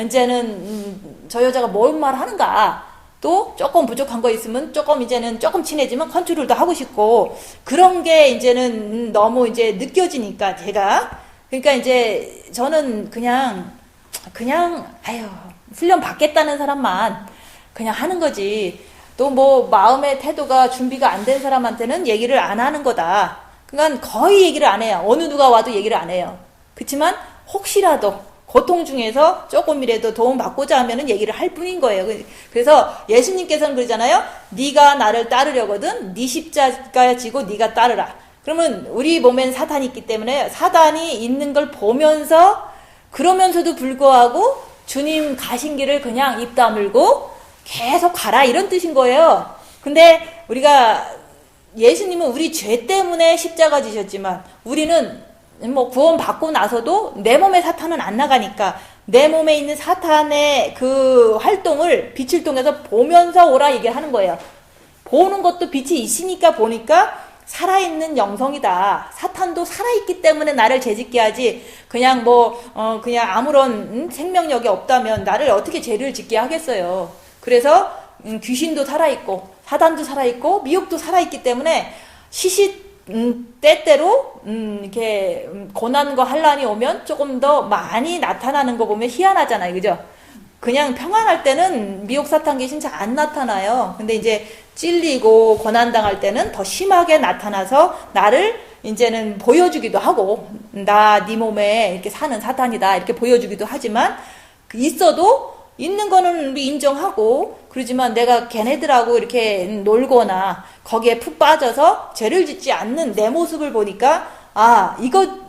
이제는 저 여자가 뭔 말 하는가, 또 조금 부족한 거 있으면 조금 이제는 조금 친해지면 컨트롤도 하고 싶고, 그런 게 이제는 너무 이제 느껴지니까 제가, 그러니까 이제 저는 그냥 아유, 훈련 받겠다는 사람만 그냥 하는 거지, 또 뭐 마음의 태도가 준비가 안 된 사람한테는 얘기를 안 하는 거다. 그러니까 거의 얘기를 안 해요. 어느 누가 와도 얘기를 안 해요. 그렇지만 혹시라도 고통 중에서 조금이라도 도움받고자 하면은 얘기를 할 뿐인 거예요. 그래서 예수님께서는 그러잖아요. 네가 나를 따르려거든 네 십자가 지고 네가 따르라. 그러면 우리 몸엔 사탄이 있기 때문에 사단이 있는 걸 보면서, 그러면서도 불구하고 주님 가신 길을 그냥 입 다물고 계속 가라, 이런 뜻인 거예요. 근데 우리가, 예수님은 우리 죄 때문에 십자가 지셨지만 우리는 뭐 구원 받고 나서도 내 몸에 사탄은 안 나가니까 내 몸에 있는 사탄의 그 활동을 빛을 통해서 보면서 오라 얘기하는 거예요. 보는 것도 빛이 있으니까 보니까 살아있는 영성이다. 사탄도 살아있기 때문에 나를 죄짓게 하지, 그냥 그냥 아무런 생명력이 없다면 나를 어떻게 죄를 짓게 하겠어요. 그래서 귀신도 살아있고 사단도 살아있고 미혹도 살아있기 때문에 때때로 이렇게 고난과 환란이 오면 조금 더 많이 나타나는 거 보면 희한하잖아요, 그죠? 그냥 평안할 때는 미혹 사탄 귀신 잘 안 나타나요. 근데 이제 찔리고 고난당할 때는 더 심하게 나타나서 나를 이제는 보여주기도 하고, 나 네 몸에 이렇게 사는 사탄이다 이렇게 보여주기도 하지만, 있어도 있는 거는 우리 인정하고, 그러지만 내가 걔네들하고 이렇게 놀거나 거기에 푹 빠져서 죄를 짓지 않는 내 모습을 보니까,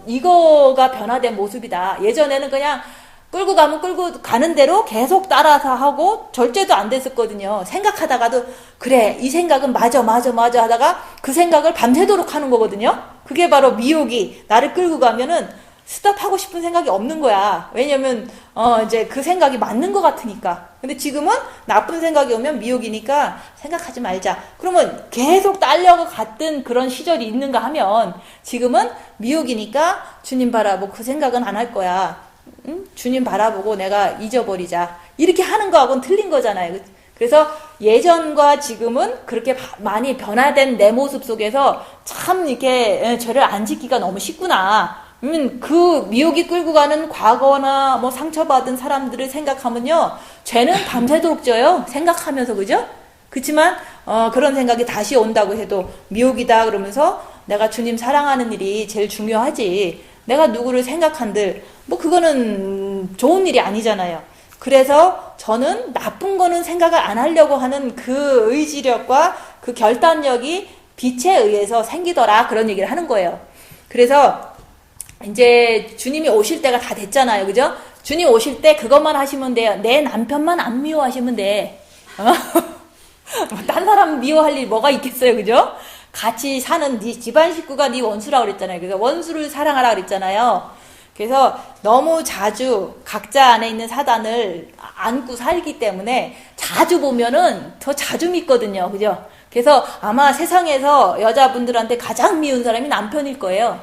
이거가 변화된 모습이다. 예전에는 그냥 끌고 가면 끌고 가는 대로 계속 따라서 하고 절제도 안 됐었거든요. 생각하다가도 그래, 이 생각은 맞아 하다가 그 생각을 밤새도록 하는 거거든요. 그게 바로 미혹이 나를 끌고 가면은 스톱하고 싶은 생각이 없는 거야. 왜냐면 이제 그 생각이 맞는 것 같으니까. 근데 지금은 나쁜 생각이 오면 미혹이니까 생각하지 말자. 그러면 계속 딸려고 갔던 그런 시절이 있는가 하면, 지금은 미혹이니까 주님 바라보고 그 생각은 안 할 거야. 주님 바라보고 내가 잊어버리자. 이렇게 하는 거하고는 틀린 거잖아요. 그래서 예전과 지금은 그렇게 많이 변화된 내 모습 속에서 참 이렇게 죄를 안 짓기가 너무 쉽구나. 그 미혹이 끌고 가는 과거나 뭐 상처받은 사람들을 생각하면요, 죄는 밤새도록 져요. 생각하면서, 그죠? 그렇지만 그런 생각이 다시 온다고 해도 미혹이다 그러면서 내가 주님 사랑하는 일이 제일 중요하지, 내가 누구를 생각한들 뭐 그거는 좋은 일이 아니잖아요. 그래서 저는 나쁜 거는 생각을 안 하려고 하는 그 의지력과 그 결단력이 빛에 의해서 생기더라, 그런 얘기를 하는 거예요. 그래서 이제 주님이 오실 때가 다 됐잖아요, 그죠? 주님 오실 때 그것만 하시면 돼요. 내 남편만 안 미워하시면 돼. 딴 사람 미워할 일 뭐가 있겠어요, 그죠? 같이 사는 네 집안 식구가 네 원수라고 그랬잖아요. 그래서 원수를 사랑하라 그랬잖아요. 그래서 너무 자주 각자 안에 있는 사단을 안고 살기 때문에 자주 보면은 더 자주 믿거든요, 그죠? 그래서 아마 세상에서 여자분들한테 가장 미운 사람이 남편일 거예요.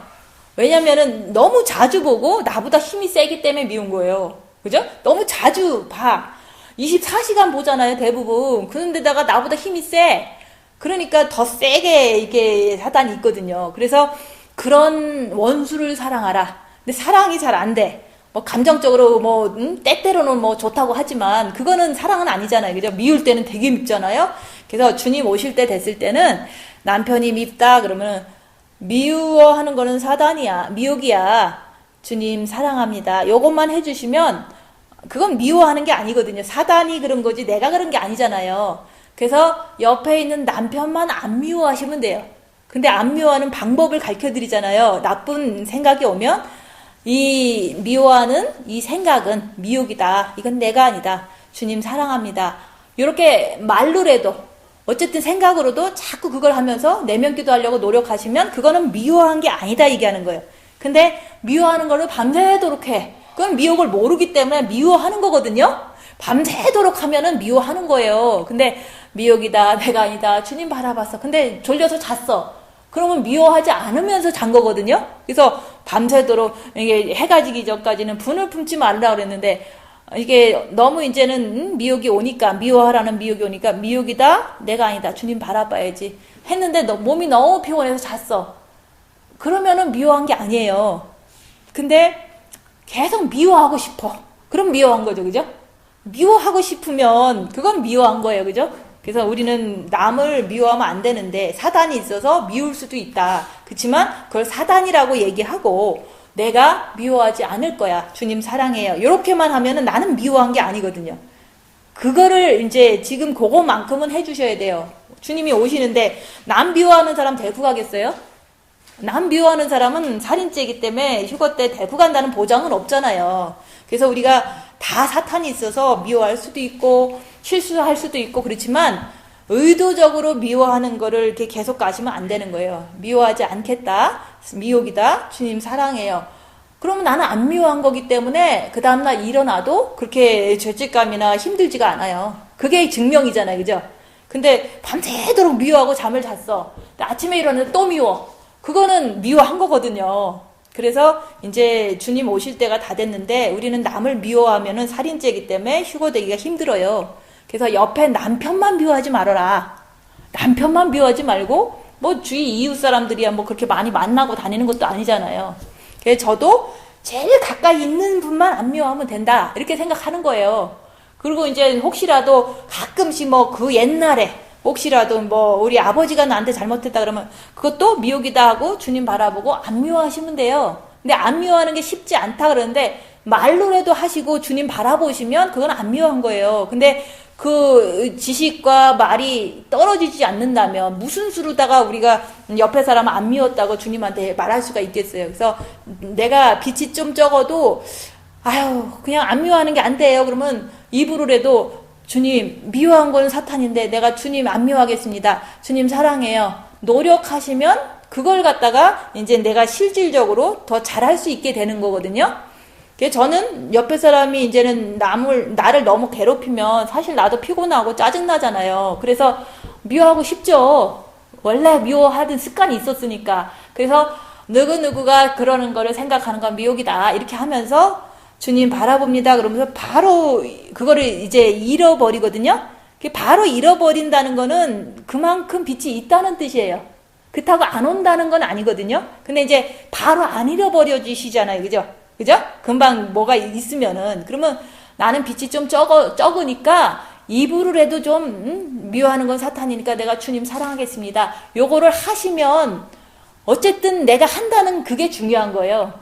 왜냐면은 너무 자주 보고 나보다 힘이 세기 때문에 미운 거예요. 그죠? 너무 자주 봐. 24시간 보잖아요, 대부분. 그런데다가 나보다 힘이 세. 그러니까 더 세게 이게 사단이 있거든요. 그래서 그런 원수를 사랑하라. 근데 사랑이 잘 안 돼. 뭐 감정적으로 뭐 때때로는 뭐 좋다고 하지만 그거는 사랑은 아니잖아요. 그죠? 미울 때는 되게 밉잖아요. 그래서 주님 오실 때 됐을 때는 남편이 밉다 그러면 미워하는 거는 사단이야. 미혹이야. 주님 사랑합니다. 요것만 해주시면 그건 미워하는 게 아니거든요. 사단이 그런 거지 내가 그런 게 아니잖아요. 그래서 옆에 있는 남편만 안 미워하시면 돼요. 근데 안 미워하는 방법을 가르쳐 드리잖아요. 나쁜 생각이 오면 이 미워하는 이 생각은 미혹이다. 이건 내가 아니다. 주님 사랑합니다. 이렇게 말로라도 어쨌든 생각으로도 자꾸 그걸 하면서 내면기도 하려고 노력하시면 그거는 미워한 게 아니다 얘기하는 거예요. 근데 미워하는 거를 밤새도록 해. 그건 미혹을 모르기 때문에 미워하는 거거든요. 밤새도록 하면은 미워하는 거예요. 근데 미혹이다, 내가 아니다, 주님 바라봤어. 근데 졸려서 잤어. 그러면 미워하지 않으면서 잔 거거든요. 그래서 밤새도록 이게 해가 지기 전까지는 분을 품지 말라 그랬는데 이게 너무 이제는 미혹이 오니까 미워하라는 미혹이 오니까 미혹이다, 내가 아니다, 주님 바라봐야지 했는데 몸이 너무 피곤해서 잤어. 그러면은 미워한 게 아니에요. 근데 계속 미워하고 싶어. 그럼 미워한 거죠, 그죠? 미워하고 싶으면 그건 미워한 거예요, 그죠? 그래서 우리는 남을 미워하면 안 되는데 사단이 있어서 미울 수도 있다. 그렇지만 그걸 사단이라고 얘기하고 내가 미워하지 않을 거야. 주님 사랑해요. 이렇게만 하면은 나는 미워한 게 아니거든요. 그거를 이제 지금 그거만큼은 해주셔야 돼요. 주님이 오시는데 남 미워하는 사람 데리고 가겠어요? 남 미워하는 사람은 살인죄이기 때문에 휴거 때 데리고 간다는 보장은 없잖아요. 그래서 우리가 다 사탄이 있어서 미워할 수도 있고 실수할 수도 있고 그렇지만 의도적으로 미워하는 거를 이렇게 계속 가시면 안 되는 거예요. 미워하지 않겠다. 미혹이다. 주님 사랑해요. 그러면 나는 안 미워한 거기 때문에 그 다음날 일어나도 그렇게 죄책감이나 힘들지가 않아요. 그게 증명이잖아요. 그죠? 근데 밤새도록 미워하고 잠을 잤어. 아침에 일어나서 또 미워. 그거는 미워한 거거든요. 그래서 이제 주님 오실 때가 다 됐는데 우리는 남을 미워하면은 살인죄이기 때문에 휴거되기가 힘들어요. 그래서 옆에 남편만 미워하지 말아라. 남편만 미워하지 말고 뭐 주위 이웃 사람들이야 뭐 그렇게 많이 만나고 다니는 것도 아니잖아요. 그래서 저도 제일 가까이 있는 분만 안 미워하면 된다. 이렇게 생각하는 거예요. 그리고 이제 혹시라도 가끔씩 뭐 그 옛날에 혹시라도 뭐 우리 아버지가 나한테 잘못했다 그러면 그것도 미혹이다 하고 주님 바라보고 안 미워하시면 돼요. 근데 안 미워하는 게 쉽지 않다 그러는데 말로라도 하시고 주님 바라보시면 그건 안 미워한 거예요. 근데 그 지식과 말이 떨어지지 않는다면 무슨 수로다가 우리가 옆에 사람 안 미웠다고 주님한테 말할 수가 있겠어요. 그래서 내가 빛이 좀 적어도 아유 그냥 안 미워하는 게 안 돼요. 그러면 입으로라도 주님 미워한 건 사탄인데 내가 주님 안 미워하겠습니다. 주님 사랑해요. 노력하시면 그걸 갖다가 이제 내가 실질적으로 더 잘할 수 있게 되는 거거든요. 저는 옆에 사람이 이제는 나를 너무 괴롭히면 사실 나도 피곤하고 짜증나잖아요. 그래서 미워하고 싶죠. 원래 미워하던 습관이 있었으니까. 그래서 누구누구가 그러는 거를 생각하는 건 미혹이다. 이렇게 하면서 주님 바라봅니다. 그러면서 바로 그거를 이제 잃어버리거든요. 바로 잃어버린다는 거는 그만큼 빛이 있다는 뜻이에요. 그렇다고 안 온다는 건 아니거든요. 근데 이제 바로 안 잃어버려지시잖아요. 그죠? 그죠? 금방 뭐가 있으면은. 그러면 나는 빛이 좀 적으니까 입으로라도 좀 미워하는 건 사탄이니까 내가 주님 사랑하겠습니다. 요거를 하시면 어쨌든 내가 한다는 그게 중요한 거예요.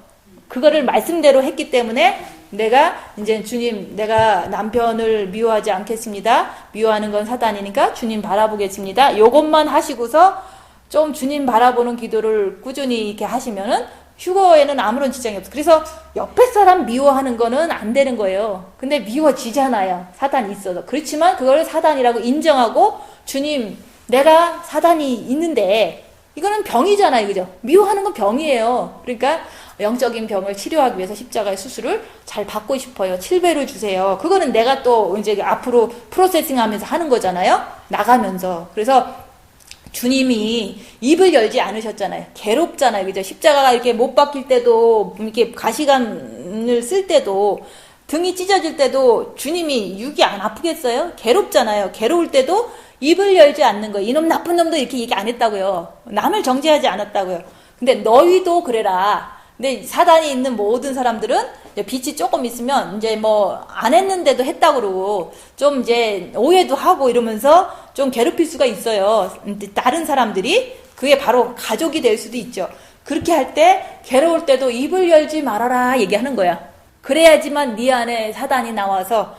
그거를 말씀대로 했기 때문에 내가 이제 주님 내가 남편을 미워하지 않겠습니다. 미워하는 건 사단이니까 주님 바라보겠습니다. 요것만 하시고서 좀 주님 바라보는 기도를 꾸준히 이렇게 하시면은 휴거에는 아무런 지장이 없어. 그래서 옆에 사람 미워하는 거는 안 되는 거예요. 근데 미워지잖아요. 사단이 있어서. 그렇지만 그걸 사단이라고 인정하고 주님 내가 사단이 있는데 이거는 병이잖아요. 그죠? 미워하는 건 병이에요. 그러니까 영적인 병을 치료하기 위해서 십자가의 수술을 잘 받고 싶어요. 7배를 주세요. 그거는 내가 또 이제 앞으로 프로세싱 하면서 하는 거잖아요. 나가면서. 그래서 주님이 입을 열지 않으셨잖아요. 괴롭잖아요. 그죠? 십자가가 이렇게 못 박힐 때도, 이렇게 가시관을 쓸 때도, 등이 찢어질 때도 주님이 육이 안 아프겠어요? 괴롭잖아요. 괴로울 때도 입을 열지 않는 거예요. 이놈 나쁜 놈도 이렇게 얘기 안 했다고요. 남을 정죄하지 않았다고요. 근데 너희도 그래라. 근데 사단이 있는 모든 사람들은 빛이 조금 있으면 이제 뭐 안 했는데도 했다고 그러고 좀 이제 오해도 하고 이러면서 좀 괴롭힐 수가 있어요. 다른 사람들이. 그게 바로 가족이 될 수도 있죠. 그렇게 할 때 괴로울 때도 입을 열지 말아라 얘기하는 거야. 그래야지만 네 안에 사단이 나와서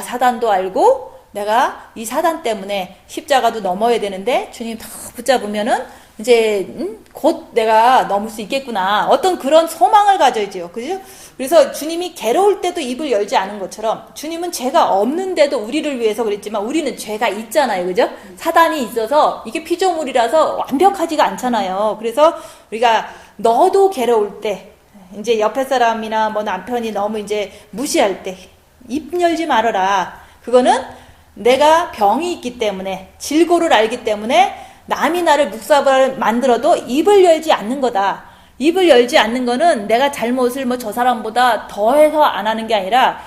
사단도 알고 내가 이 사단 때문에 십자가도 넘어야 되는데 주님 다 붙잡으면은 이제 곧 내가 넘을 수 있겠구나. 어떤 그런 소망을 가져야죠. 그죠? 그래서 주님이 괴로울 때도 입을 열지 않은 것처럼 주님은 죄가 없는데도 우리를 위해서 그랬지만 우리는 죄가 있잖아요. 그죠? 사단이 있어서 이게 피조물이라서 완벽하지가 않잖아요. 그래서 우리가 너도 괴로울 때 이제 옆에 사람이나 뭐 남편이 너무 이제 무시할 때 입 열지 말아라. 그거는 내가 병이 있기 때문에 질고를 알기 때문에 남이 나를 묵사발 만들어도 입을 열지 않는 거다. 입을 열지 않는 거는 내가 잘못을 뭐 저 사람보다 더해서 안 하는 게 아니라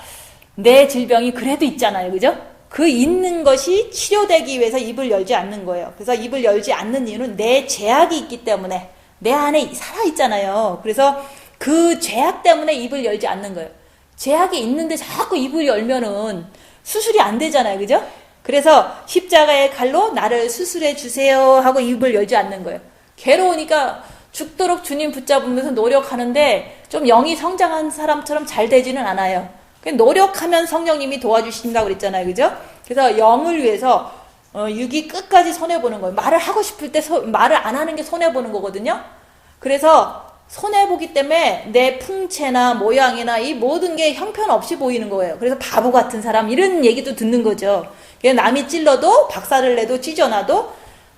내 질병이 그래도 있잖아요. 그죠? 그 있는 것이 치료되기 위해서 입을 열지 않는 거예요. 그래서 입을 열지 않는 이유는 내 죄악이 있기 때문에 내 안에 살아있잖아요. 그래서 그 죄악 때문에 입을 열지 않는 거예요. 죄악이 있는데 자꾸 입을 열면은 수술이 안 되잖아요. 그죠? 그래서 십자가의 칼로 나를 수술해 주세요 하고 입을 열지 않는 거예요. 괴로우니까 죽도록 주님 붙잡으면서 노력하는데 좀 영이 성장한 사람처럼 잘 되지는 않아요. 노력하면 성령님이 도와주신다고 그랬잖아요. 그죠? 그래서 영을 위해서 육이 끝까지 손해보는 거예요. 말을 하고 싶을 때 말을 안 하는 게 손해보는 거거든요. 그래서 손해보기 때문에 내 풍채나 모양이나 이 모든 게 형편없이 보이는 거예요. 그래서 바보 같은 사람 이런 얘기도 듣는 거죠. 남이 찔러도 박살을 내도 찢어놔도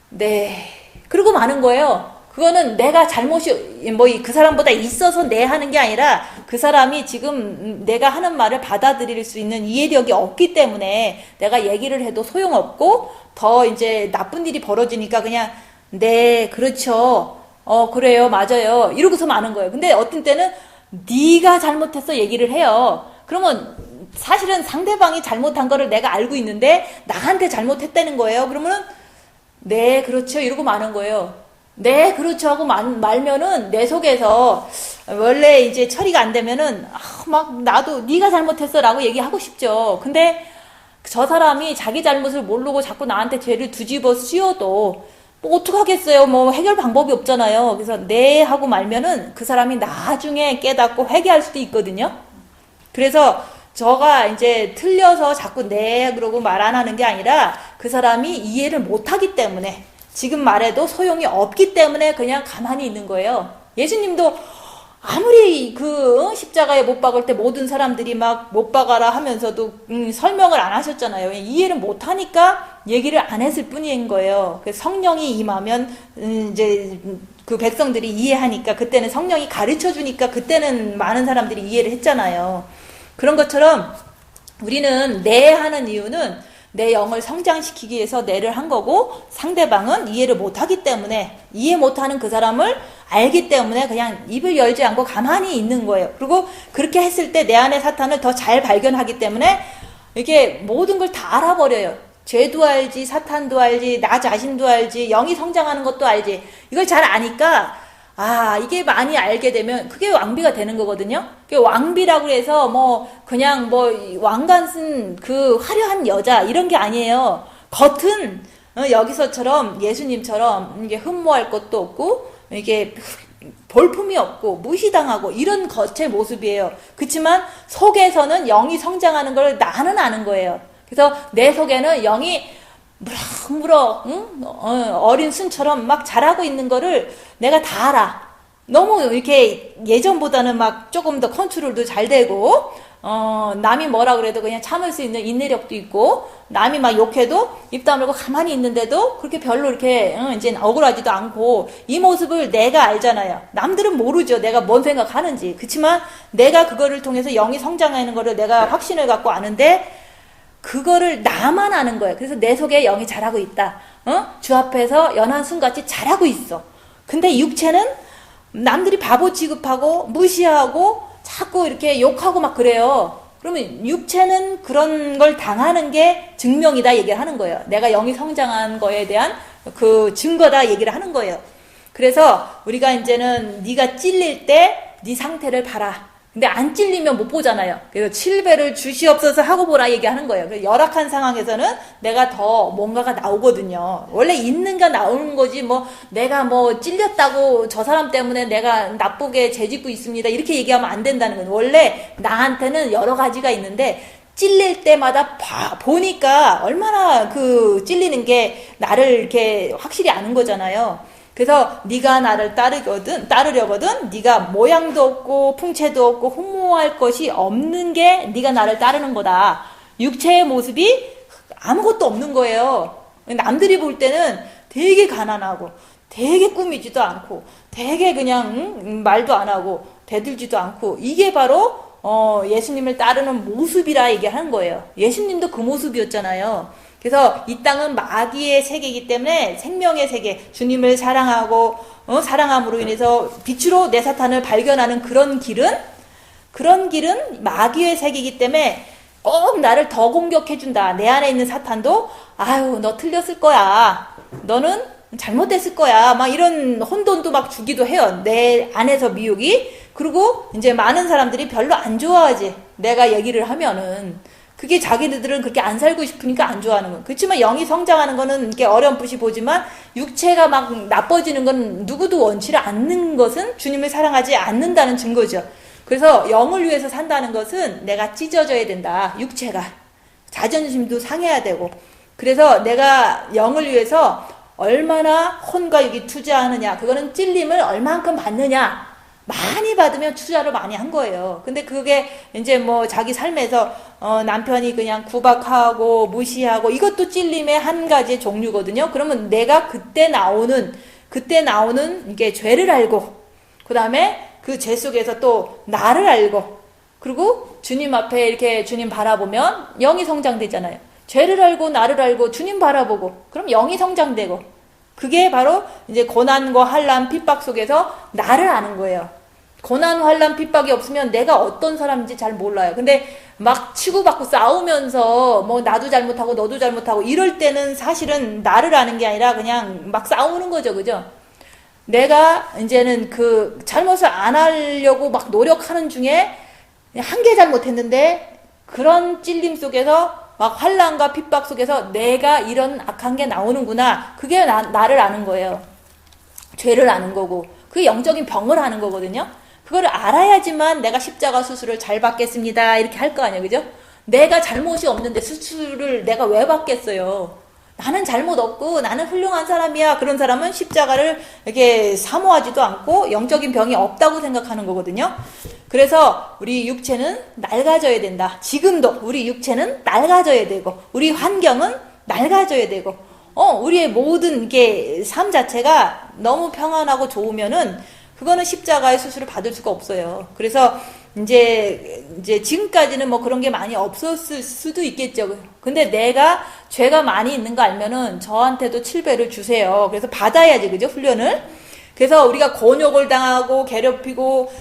네 그러고 마는 거예요. 그거는 내가 잘못이 뭐 그 사람보다 있어서 내 하는 게 아니라 그 사람이 지금 내가 하는 말을 받아들일 수 있는 이해력이 없기 때문에 내가 얘기를 해도 소용없고 더 이제 나쁜 일이 벌어지니까 그냥 네 그렇죠. 그래요 맞아요 이러고서 마는 거예요. 근데 어떤 때는 네가 잘못했어 얘기를 해요. 그러면 사실은 상대방이 잘못한 거를 내가 알고 있는데 나한테 잘못했다는 거예요. 그러면은 네 그렇죠 이러고 마는 거예요. 네 그렇죠 하고 말면은 내 속에서 원래 이제 처리가 안 되면은 막 나도 네가 잘못했어 라고 얘기하고 싶죠. 근데 저 사람이 자기 잘못을 모르고 자꾸 나한테 죄를 뒤집어 씌워도 뭐 어떡하겠어요. 뭐 해결 방법이 없잖아요. 그래서 네 하고 말면은 그 사람이 나중에 깨닫고 회개할 수도 있거든요. 그래서 저가 이제 틀려서 자꾸 네 그러고 말 안 하는 게 아니라 그 사람이 이해를 못 하기 때문에 지금 말해도 소용이 없기 때문에 그냥 가만히 있는 거예요. 예수님도 아무리 그 십자가에 못 박을 때 모든 사람들이 막 못 박아라 하면서도 설명을 안 하셨잖아요. 이해를 못 하니까 얘기를 안 했을 뿐인 거예요. 성령이 임하면 이제 그 백성들이 이해하니까 그때는 성령이 가르쳐 주니까 그때는 많은 사람들이 이해를 했잖아요. 그런 것처럼 우리는 내 하는 이유는 내 영을 성장시키기 위해서 내를 한 거고 상대방은 이해를 못하기 때문에 이해 못하는 그 사람을 알기 때문에 그냥 입을 열지 않고 가만히 있는 거예요. 그리고 그렇게 했을 때 내 안의 사탄을 더 잘 발견하기 때문에 이게 모든 걸 다 알아버려요. 죄도 알지 사탄도 알지 나 자신도 알지 영이 성장하는 것도 알지 이걸 잘 아니까 이게 많이 알게 되면 그게 왕비가 되는 거거든요. 그게 왕비라고 해서 뭐 그냥 뭐 왕관 쓴 그 화려한 여자 이런 게 아니에요. 겉은 여기서처럼 예수님처럼 이게 흠모할 것도 없고 이게 볼품이 없고 무시당하고 이런 겉의 모습이에요. 그렇지만 속에서는 영이 성장하는 걸 나는 아는 거예요. 그래서 내 속에는 영이 무럭무럭 어린 순처럼 막 자라고 있는 거를 내가 다 알아. 너무 이렇게 예전보다는 막 조금 더 컨트롤도 잘 되고 남이 뭐라 그래도 그냥 참을 수 있는 인내력도 있고 남이 막 욕해도 입 다물고 가만히 있는데도 그렇게 별로 이렇게 이제 억울하지도 않고 이 모습을 내가 알잖아요. 남들은 모르죠. 내가 뭔 생각하는지. 그렇지만 내가 그거를 통해서 영이 성장하는 거를 내가 확신을 갖고 아는데 그거를 나만 아는 거예요. 그래서 내 속에 영이 자라고 있다. 주 앞에서 연한 순같이 잘하고 있어. 근데 육체는 남들이 바보 취급하고 무시하고 자꾸 이렇게 욕하고 막 그래요. 그러면 육체는 그런 걸 당하는 게 증명이다 얘기를 하는 거예요. 내가 영이 성장한 거에 대한 그 증거다 얘기를 하는 거예요. 그래서 우리가 이제는 네가 찔릴 때 네 상태를 봐라. 근데 안 찔리면 못 보잖아요. 그래서 7배를 주시옵소서 하고 보라 얘기하는 거예요. 그래서 열악한 상황에서는 내가 더 뭔가가 나오거든요. 원래 있는가 나오는 거지 뭐 내가 뭐 찔렸다고 저 사람 때문에 내가 나쁘게 죄짓고 있습니다. 이렇게 얘기하면 안 된다는 거예요. 원래 나한테는 여러 가지가 있는데 찔릴 때마다 보니까 얼마나 그 찔리는 게 나를 이렇게 확실히 아는 거잖아요. 그래서 네가 나를 따르려거든 네가 모양도 없고 풍채도 없고 흠모할 것이 없는 게 네가 나를 따르는 거다. 육체의 모습이 아무것도 없는 거예요. 남들이 볼 때는 되게 가난하고 되게 꾸미지도 않고 되게 그냥 말도 안 하고 대들지도 않고 이게 바로 예수님을 따르는 모습이라 얘기하는 거예요. 예수님도 그 모습이었잖아요. 그래서 이 땅은 마귀의 세계이기 때문에 생명의 세계, 주님을 사랑하고 사랑함으로 인해서 빛으로 내 사탄을 발견하는 그런 길은 마귀의 세계이기 때문에 꼭 나를 더 공격해준다. 내 안에 있는 사탄도 아유 너 틀렸을 거야. 너는 잘못됐을 거야. 막 이런 혼돈도 막 주기도 해요. 내 안에서 미혹이. 그리고 이제 많은 사람들이 별로 안 좋아하지. 내가 얘기를 하면은. 그게 자기들은 그렇게 안 살고 싶으니까 안 좋아하는 거예요. 그렇지만 영이 성장하는 거는 이렇게 어렴풋이 보지만 육체가 막 나빠지는 건 누구도 원치를 않는 것은 주님을 사랑하지 않는다는 증거죠. 그래서 영을 위해서 산다는 것은 내가 찢어져야 된다. 육체가. 자존심도 상해야 되고. 그래서 내가 영을 위해서 얼마나 혼과 육이 투자하느냐. 그거는 찔림을 얼만큼 받느냐. 많이 받으면 투자를 많이 한 거예요. 근데 그게 이제 뭐 자기 삶에서 남편이 그냥 구박하고 무시하고 이것도 찔림의 한 가지 종류거든요. 그러면 내가 그때 나오는 이게 죄를 알고 그 다음에 그 죄 속에서 또 나를 알고 그리고 주님 앞에 이렇게 주님 바라보면 영이 성장되잖아요. 죄를 알고 나를 알고 주님 바라보고 그럼 영이 성장되고 그게 바로 이제 고난과 환난 핍박 속에서 나를 아는 거예요. 고난 환난 핍박이 없으면 내가 어떤 사람인지 잘 몰라요. 근데 막 치고받고 싸우면서 뭐 나도 잘못하고 너도 잘못하고 이럴 때는 사실은 나를 아는 게 아니라 그냥 막 싸우는 거죠. 그죠? 내가 이제는 그 잘못을 안 하려고 막 노력하는 중에 한 개 잘못했는데 그런 찔림 속에서 막 환난과 핍박 속에서 내가 이런 악한 게 나오는구나. 그게 나를 아는 거예요. 죄를 아는 거고 그게 영적인 병을 아는 거거든요. 그거를 알아야지만 내가 십자가 수술을 잘 받겠습니다. 이렇게 할 거 아니에요. 그죠? 내가 잘못이 없는데 수술을 내가 왜 받겠어요? 나는 잘못 없고 나는 훌륭한 사람이야. 그런 사람은 십자가를 이렇게 사모하지도 않고 영적인 병이 없다고 생각하는 거거든요. 그래서 우리 육체는 낡아져야 된다. 지금도 우리 육체는 낡아져야 되고 우리 환경은 낡아져야 되고 우리의 모든 게 삶 자체가 너무 평안하고 좋으면은 그거는 십자가의 수술을 받을 수가 없어요. 그래서 이제 지금까지는 뭐 그런 게 많이 없었을 수도 있겠죠. 근데 내가 죄가 많이 있는 거 알면은 저한테도 7배를 주세요. 그래서 받아야지, 그죠? 훈련을. 그래서 우리가 곤욕을 당하고 괴롭히고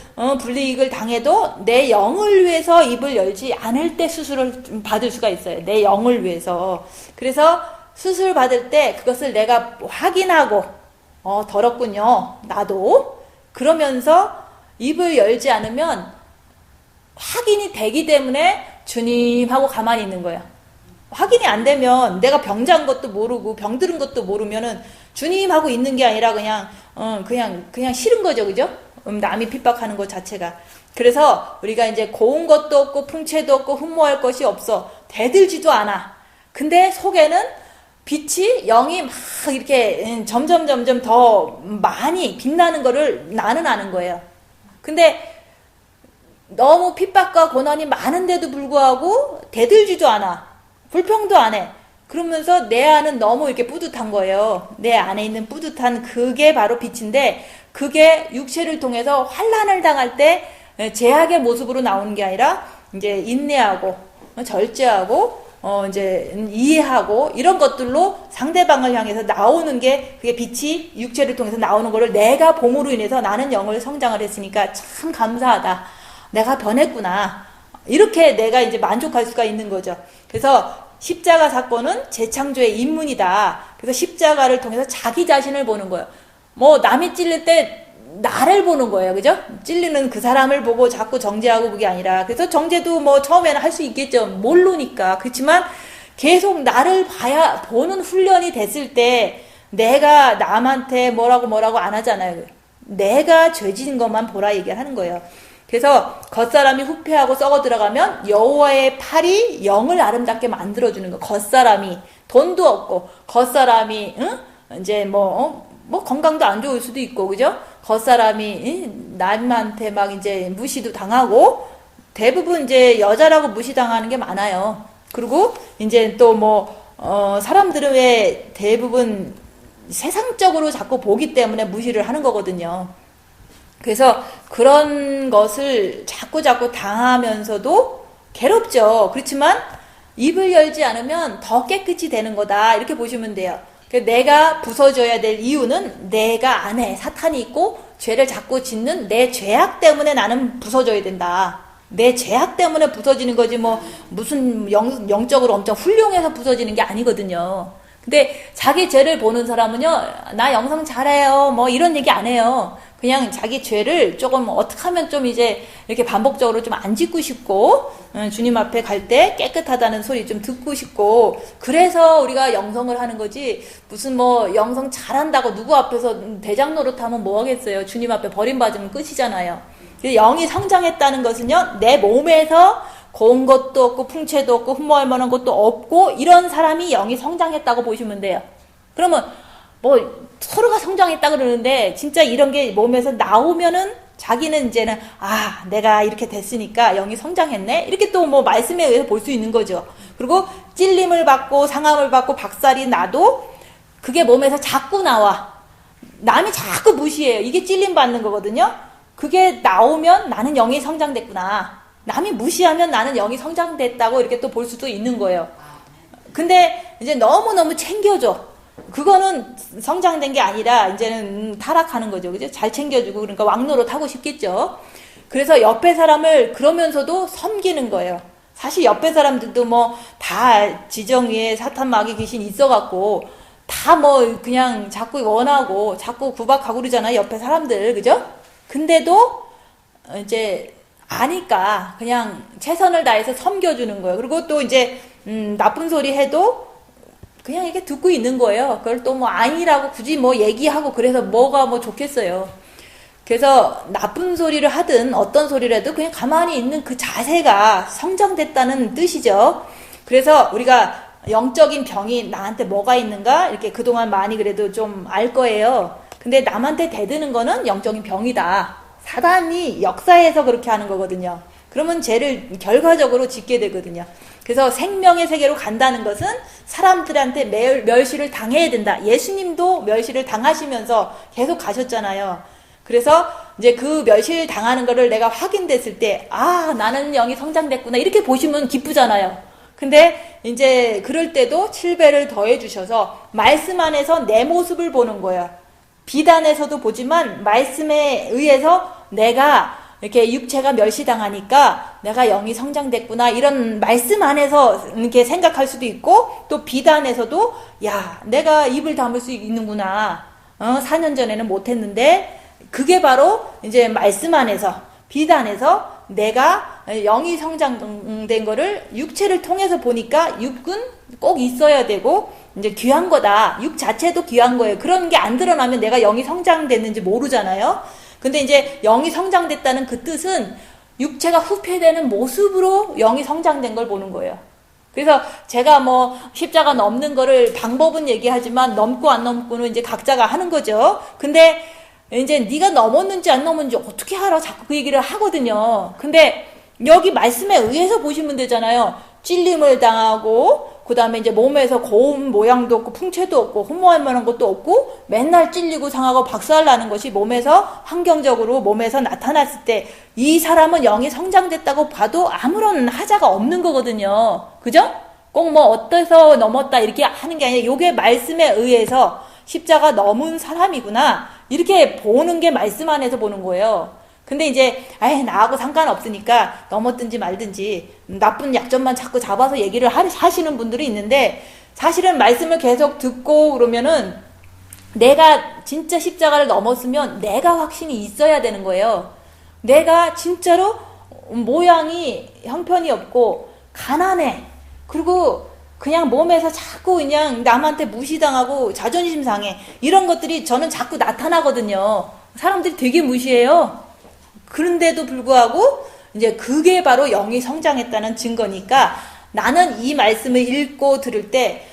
불이익을 당해도 내 영을 위해서 입을 열지 않을 때 수술을 좀 받을 수가 있어요. 내 영을 위해서. 그래서 수술 받을 때 그것을 내가 확인하고 더럽군요. 나도. 그러면서 입을 열지 않으면 확인이 되기 때문에 주님 하고 가만히 있는 거예요. 확인이 안 되면 내가 병자인 것도 모르고 병들은 것도 모르면은 주님 하고 있는 게 아니라 그냥 싫은 거죠. 그죠? 남이 핍박하는 것 자체가. 그래서 우리가 이제 고운 것도 없고 풍채도 없고 흠모할 것이 없어. 대들지도 않아. 근데 속에는 빛이 영이 막 이렇게 점점 더 많이 빛나는 거를 나는 아는 거예요. 근데 너무 핍박과 고난이 많은데도 불구하고 대들지도 않아. 불평도 안 해. 그러면서 내 안은 너무 이렇게 뿌듯한 거예요. 내 안에 있는 뿌듯한 그게 바로 빛인데 그게 육체를 통해서 환난을 당할 때 제약의 모습으로 나오는 게 아니라 이제 인내하고 절제하고 이제 이해하고 이런 것들로 상대방을 향해서 나오는 게 그게 빛이 육체를 통해서 나오는 거를 내가 봄으로 인해서 나는 영을 성장을 했으니까 참 감사하다. 내가 변했구나. 이렇게 내가 이제 만족할 수가 있는 거죠. 그래서 십자가 사건은 재창조의 입문이다. 그래서 십자가를 통해서 자기 자신을 보는 거예요. 뭐 남이 찔릴 때 나를 보는 거예요. 그죠? 찔리는 그 사람을 보고 자꾸 정죄하고 그게 아니라. 그래서 정죄도 뭐 처음에는 할 수 있겠죠. 모르니까. 그렇지만 계속 나를 보는 훈련이 됐을 때 내가 남한테 뭐라고 안 하잖아요. 내가 죄진 것만 보라 얘기를 하는 거예요. 그래서 겉사람이 후패하고 썩어 들어가면 여호와의 팔이 영을 아름답게 만들어주는 거. 겉사람이 돈도 없고 겉사람이 이제 뭐 건강도 안 좋을 수도 있고 그죠? 겉사람이 남한테 막 이제 무시도 당하고 대부분 이제 여자라고 무시당하는 게 많아요. 그리고 이제 또 사람들은 왜 대부분 세상적으로 자꾸 보기 때문에 무시를 하는 거거든요. 그래서 그런 것을 자꾸 당하면서도 괴롭죠. 그렇지만 입을 열지 않으면 더 깨끗이 되는 거다. 이렇게 보시면 돼요. 내가 부서져야 될 이유는 내가 안에 사탄이 있고 죄를 자꾸 짓는 내 죄악 때문에 나는 부서져야 된다. 내 죄악 때문에 부서지는 거지 무슨 영적으로 엄청 훌륭해서 부서지는 게 아니거든요. 근데 자기 죄를 보는 사람은요, 나 영성 잘해요. 이런 얘기 안 해요. 그냥 자기 죄를 조금 어떻게 하면 좀 이제 이렇게 반복적으로 좀 안 짓고 싶고, 주님 앞에 갈 때 깨끗하다는 소리 좀 듣고 싶고, 그래서 우리가 영성을 하는 거지, 무슨 영성 잘한다고 누구 앞에서 대장 노릇하면 뭐 하겠어요. 주님 앞에 버림받으면 끝이잖아요. 영이 성장했다는 것은요, 내 몸에서 고운 것도 없고 풍채도 없고 흠모할 만한 것도 없고 이런 사람이 영이 성장했다고 보시면 돼요. 그러면 서로가 성장했다 그러는데 진짜 이런 게 몸에서 나오면은 자기는 이제는 내가 이렇게 됐으니까 영이 성장했네 이렇게 또 말씀에 의해서 볼 수 있는 거죠. 그리고 찔림을 받고 상함을 받고 박살이 나도 그게 몸에서 자꾸 나와. 남이 자꾸 무시해요. 이게 찔림 받는 거거든요. 그게 나오면 나는 영이 성장됐구나. 남이 무시하면 나는 영이 성장됐다고 이렇게 또 볼 수도 있는 거예요. 근데 이제 너무너무 챙겨줘. 그거는 성장된 게 아니라 이제는 타락하는 거죠. 그죠? 잘 챙겨주고 그러니까 왕노릇 하고 싶겠죠. 그래서 옆에 사람을 그러면서도 섬기는 거예요. 사실 옆에 사람들도 다 지정 위에 사탄 마귀 귀신 있어갖고 다 그냥 자꾸 원하고 자꾸 구박하고 그러잖아요. 옆에 사람들. 그죠? 근데도 이제 아니까 그냥 최선을 다해서 섬겨주는 거예요. 그리고 또 이제 나쁜 소리 해도 그냥 이렇게 듣고 있는 거예요. 그걸 또 아니라고 굳이 얘기하고 그래서 뭐가 좋겠어요. 그래서 나쁜 소리를 하든 어떤 소리를 해도 그냥 가만히 있는 그 자세가 성장됐다는 뜻이죠. 그래서 우리가 영적인 병이 나한테 뭐가 있는가 이렇게 그동안 많이 그래도 좀 알 거예요. 근데 남한테 대드는 거는 영적인 병이다. 사단이 역사에서 그렇게 하는 거거든요. 그러면 죄를 결과적으로 짓게 되거든요. 그래서 생명의 세계로 간다는 것은 사람들한테 멸시를 당해야 된다. 예수님도 멸시를 당하시면서 계속 가셨잖아요. 그래서 이제 그 멸시를 당하는 거를 내가 확인됐을 때, 나는 영이 성장됐구나. 이렇게 보시면 기쁘잖아요. 근데 이제 그럴 때도 7배를 더해 주셔서 말씀 안에서 내 모습을 보는 거예요. 비단에서도 보지만 말씀에 의해서 내가 이렇게 육체가 멸시당하니까 내가 영이 성장됐구나 이런 말씀 안에서 이렇게 생각할 수도 있고 또 비단에서도 내가 입을 다물 수 있는구나. 4년 전에는 못했는데 그게 바로 이제 말씀 안에서 비단에서 내가 영이 성장된 거를 육체를 통해서 보니까 육은 꼭 있어야 되고 이제 귀한 거다. 육 자체도 귀한 거예요. 그런 게 안 드러나면 내가 영이 성장됐는지 모르잖아요. 근데 이제 영이 성장됐다는 그 뜻은 육체가 후퇴되는 모습으로 영이 성장된 걸 보는 거예요. 그래서 제가 십자가 넘는 거를 방법은 얘기하지만 넘고 안 넘고는 이제 각자가 하는 거죠. 근데 이제 네가 넘었는지 안 넘었는지 어떻게 알아? 자꾸 그 얘기를 하거든요. 근데 여기 말씀에 의해서 보시면 되잖아요. 찔림을 당하고 그 다음에 이제 몸에서 고운 모양도 없고 풍채도 없고 흠모할 만한 것도 없고 맨날 찔리고 상하고 박살나는 것이 몸에서 환경적으로 몸에서 나타났을 때 이 사람은 영이 성장됐다고 봐도 아무런 하자가 없는 거거든요. 그죠? 꼭 뭐 어때서 넘었다 이렇게 하는 게 아니라 요게 말씀에 의해서 십자가 넘은 사람이구나 이렇게 보는 게 말씀 안에서 보는 거예요. 근데 이제 나하고 상관없으니까 넘었든지 말든지 나쁜 약점만 자꾸 잡아서 얘기를 하시는 분들이 있는데, 사실은 말씀을 계속 듣고 그러면은 내가 진짜 십자가를 넘었으면 내가 확신이 있어야 되는 거예요. 내가 진짜로 모양이 형편이 없고 가난해. 그리고 그냥 몸에서 자꾸 그냥 남한테 무시당하고 자존심 상해. 이런 것들이 저는 자꾸 나타나거든요. 사람들이 되게 무시해요. 그런데도 불구하고 이제 그게 바로 영이 성장했다는 증거니까, 나는 이 말씀을 읽고 들을 때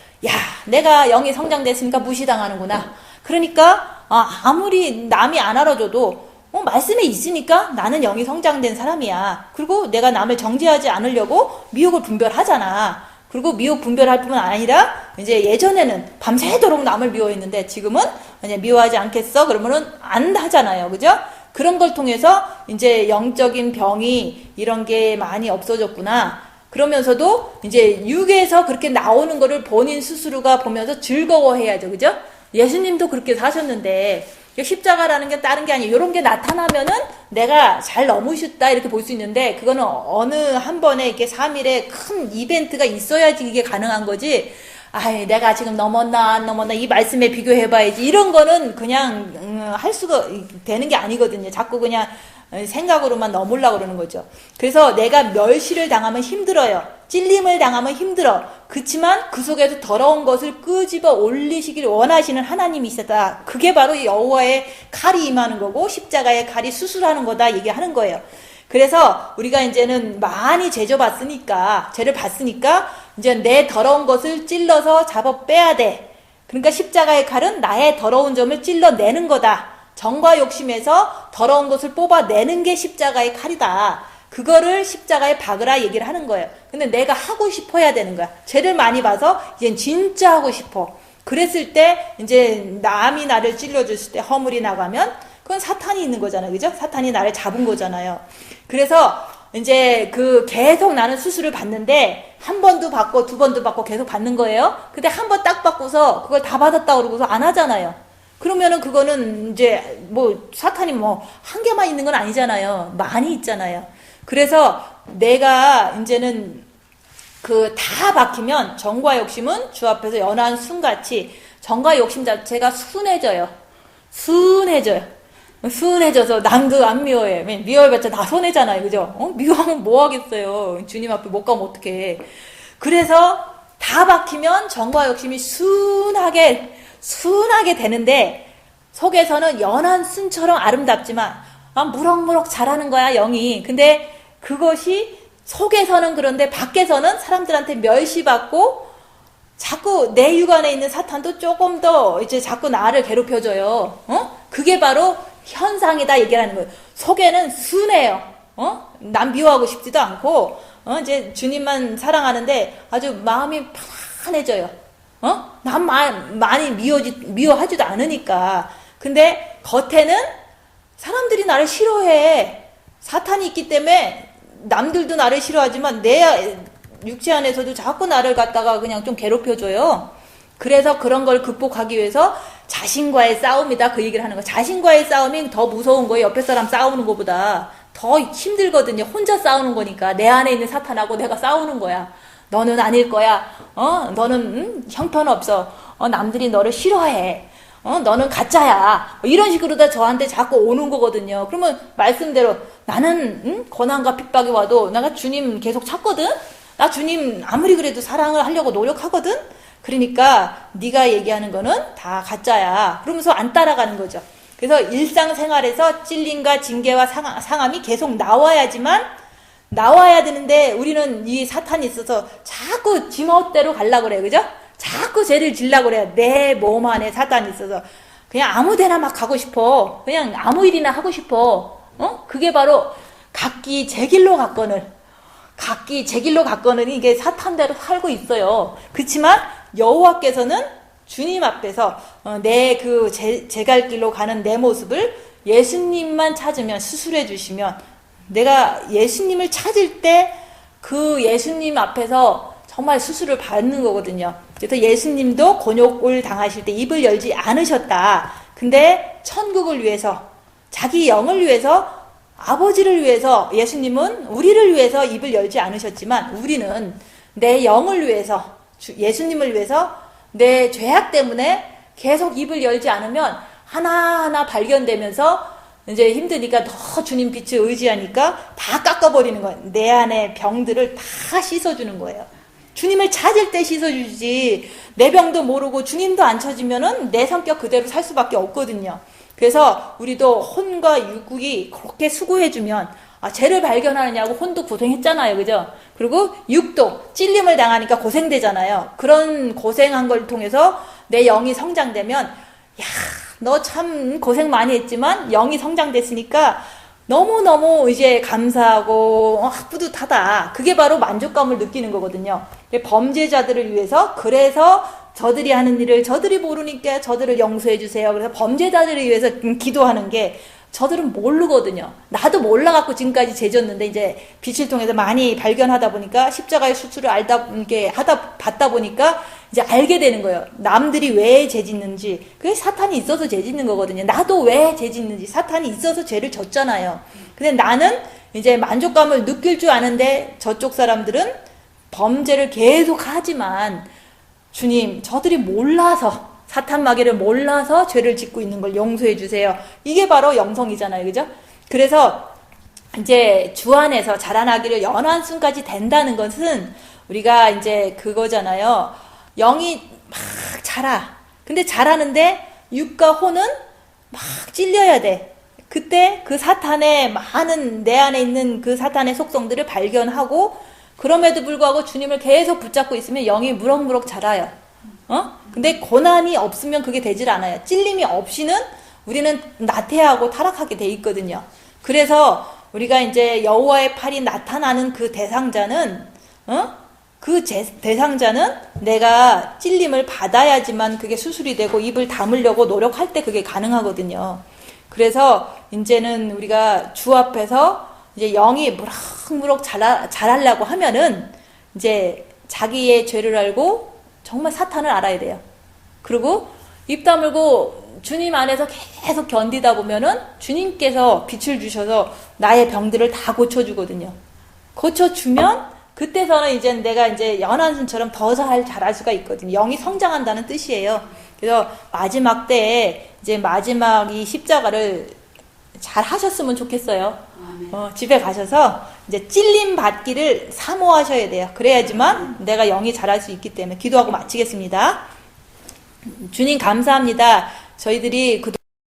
내가 영이 성장됐으니까 무시당하는구나. 그러니까 아무리 남이 안 알아줘도 말씀에 있으니까 나는 영이 성장된 사람이야. 그리고 내가 남을 정죄하지 않으려고 미혹을 분별하잖아. 그리고 미혹 분별할 뿐만 아니라 이제 예전에는 밤새도록 남을 미워했는데 지금은 이제 미워하지 않겠어? 그러면은 안 하잖아요. 그죠? 그런 걸 통해서 이제 영적인 병이 이런 게 많이 없어졌구나. 그러면서도 이제 육에서 그렇게 나오는 거를 본인 스스로가 보면서 즐거워해야죠. 그죠? 예수님도 그렇게 사셨는데 십자가라는 게 다른 게 아니에요. 이런 게 나타나면은 내가 잘 넘으셨다 이렇게 볼 수 있는데, 그거는 어느 한 번에 이렇게 3일에 큰 이벤트가 있어야지 이게 가능한 거지. 내가 지금 넘었나 안 넘었나 이 말씀에 비교해봐야지 이런 거는 그냥 할 수가 되는 게 아니거든요. 자꾸 그냥 생각으로만 넘으려고 그러는 거죠. 그래서 내가 멸시를 당하면 힘들어요. 찔림을 당하면 힘들어. 그치만 그 속에서 더러운 것을 끄집어 올리시길 원하시는 하나님이 있었다. 그게 바로 여호와의 칼이 임하는 거고 십자가의 칼이 수술하는 거다 얘기하는 거예요. 그래서 우리가 이제는 많이 죄를 봤으니까 이제 내 더러운 것을 찔러서 잡아 빼야 돼. 그러니까 십자가의 칼은 나의 더러운 점을 찔러내는 거다. 정과 욕심에서 더러운 것을 뽑아내는 게 십자가의 칼이다. 그거를 십자가에 박으라 얘기를 하는 거예요. 근데 내가 하고 싶어야 되는 거야. 죄를 많이 봐서 이젠 진짜 하고 싶어. 그랬을 때 이제 남이 나를 찔러줬을 때 허물이 나가면 그건 사탄이 있는 거잖아요. 그죠? 사탄이 나를 잡은 거잖아요. 그래서 이제 계속 나는 수술을 받는데 한 번도 받고 두 번도 받고 계속 받는 거예요. 근데 한 번 딱 받고서 그걸 다 받았다 그러고서 안 하잖아요. 그러면은 그거는 이제 사탄이 한 개만 있는 건 아니잖아요. 많이 있잖아요. 그래서 내가 이제는 다 박히면 정과 욕심은 주 앞에서 연한 순같이 정과 욕심 자체가 순해져서 남도 안 미워해. 미워해봤자 다 손해잖아요. 그죠? 미워하면 뭐 하겠어요. 주님 앞에 못 가면 어떡해. 그래서 다 박히면 정과 욕심이 순하게 되는데, 속에서는 연한 순처럼 아름답지만 무럭무럭 자라는 거야 영이. 근데 그것이 속에서는 그런데 밖에서는 사람들한테 멸시받고 자꾸 내 육안에 있는 사탄도 조금 더 이제 자꾸 나를 괴롭혀줘요. 그게 바로 현상이다 얘기하는 거예요. 속에는 순해요. 남 미워하고 싶지도 않고 이제 주님만 사랑하는데 아주 마음이 편안해져요. 남 많이 미워하지도 않으니까. 근데 겉에는 사람들이 나를 싫어해. 사탄이 있기 때문에 남들도 나를 싫어하지만 내 육체 안에서도 자꾸 나를 갖다가 그냥 좀 괴롭혀줘요. 그래서 그런 걸 극복하기 위해서 자신과의 싸움이다 그 얘기를 하는 거예요. 자신과의 싸움이 더 무서운 거예요. 옆에 사람 싸우는 것보다 더 힘들거든요. 혼자 싸우는 거니까 내 안에 있는 사탄하고 내가 싸우는 거야. 너는 아닐 거야. 너는 형편없어. 남들이 너를 싫어해. 너는 가짜야. 이런 식으로 다 저한테 자꾸 오는 거거든요. 그러면 말씀대로 나는 고난과 핍박이 와도 내가 주님 계속 찾거든. 나 주님 아무리 그래도 사랑을 하려고 노력하거든. 그러니까 네가 얘기하는 거는 다 가짜야. 그러면서 안 따라가는 거죠. 그래서 일상생활에서 찔림과 징계와 상함이 계속 나와야 되는데, 우리는 이 사탄이 있어서 자꾸 지멋대로 가려고 그래요. 그죠? 자꾸 죄를 지려고 그래요. 내 몸 안에 사탄이 있어서 그냥 아무 데나 막 가고 싶어. 그냥 아무 일이나 하고 싶어. 그게 바로 각기 제 길로 갔거늘 이게 사탄대로 살고 있어요. 그렇지만 여호와께서는 주님 앞에서 내 제 갈 길로 가는 내 모습을 예수님만 찾으면, 수술해 주시면, 내가 예수님을 찾을 때 그 예수님 앞에서 정말 수술을 받는 거거든요. 그래서 예수님도 곤욕을 당하실 때 입을 열지 않으셨다. 근데 천국을 위해서, 자기 영을 위해서, 아버지를 위해서, 예수님은 우리를 위해서 입을 열지 않으셨지만 우리는 내 영을 위해서, 예수님을 위해서 내 죄악 때문에 계속 입을 열지 않으면 하나하나 발견되면서 이제 힘드니까 더 주님 빛을 의지하니까 다 깎아버리는 거예요. 내 안에 병들을 다 씻어주는 거예요. 주님을 찾을 때 씻어주지, 내 병도 모르고 주님도 안 찾으면은 내 성격 그대로 살 수밖에 없거든요. 그래서 우리도 혼과 육이 그렇게 수고해주면, 죄를 발견하느냐고 혼도 고생했잖아요. 그죠? 그리고 육도 찔림을 당하니까 고생되잖아요. 그런 고생한 걸 통해서 내 영이 성장되면, 야, 너 참 고생 많이 했지만 영이 성장됐으니까 너무너무 이제 감사하고 뿌듯하다. 그게 바로 만족감을 느끼는 거거든요. 범죄자들을 위해서, 그래서 저들이 하는 일을 저들이 모르니까 저들을 용서해 주세요. 그래서 범죄자들을 위해서 기도하는 게, 저들은 모르거든요. 나도 몰라갖고 지금까지 죄졌는데 이제 빛을 통해서 많이 발견하다 보니까, 십자가의 수술을 받다 보니까 이제 알게 되는 거예요. 남들이 왜 죄짓는지. 그게 사탄이 있어서 죄짓는 거거든요. 나도 왜 죄짓는지. 사탄이 있어서 죄를 졌잖아요. 근데 나는 이제 만족감을 느낄 줄 아는데, 저쪽 사람들은 범죄를 계속 하지만, 주님, 저들이 몰라서, 사탄 마귀를 몰라서 죄를 짓고 있는 걸 용서해 주세요. 이게 바로 영성이잖아요. 그죠? 그래서 이제 주 안에서 자라나기를 연한 순까지 된다는 것은 우리가 이제 그거잖아요. 영이 막 자라. 근데 자라는데 육과 혼은 막 찔려야 돼. 그때 그 사탄의 많은, 내 안에 있는 그 사탄의 속성들을 발견하고, 그럼에도 불구하고 주님을 계속 붙잡고 있으면 영이 무럭무럭 자라요. 근데 고난이 없으면 그게 되질 않아요. 찔림이 없이는 우리는 나태하고 타락하게 돼 있거든요. 그래서 우리가 이제 여호와의 팔이 나타나는 그 대상자는, 대상자는 내가 찔림을 받아야지만 그게 수술이 되고 입을 다물려고 노력할 때 그게 가능하거든요. 그래서 이제는 우리가 주 앞에서 이제 영이 무럭무럭 자라려고 하면은 이제 자기의 죄를 알고 정말 사탄을 알아야 돼요. 그리고 입 다물고 주님 안에서 계속 견디다 보면은 주님께서 빛을 주셔서 나의 병들을 다 고쳐주거든요. 고쳐주면 그때서는 이제 내가 이제 연한순처럼 더 잘 자랄 수가 있거든요. 영이 성장한다는 뜻이에요. 그래서 마지막 때에 이제 마지막 이 십자가를 잘 하셨으면 좋겠어요. 집에 가셔서 이제 찔림 받기를 사모하셔야 돼요. 그래야지만 내가 영이 자랄 수 있기 때문에. 기도하고 마치겠습니다. 주님 감사합니다. 저희들이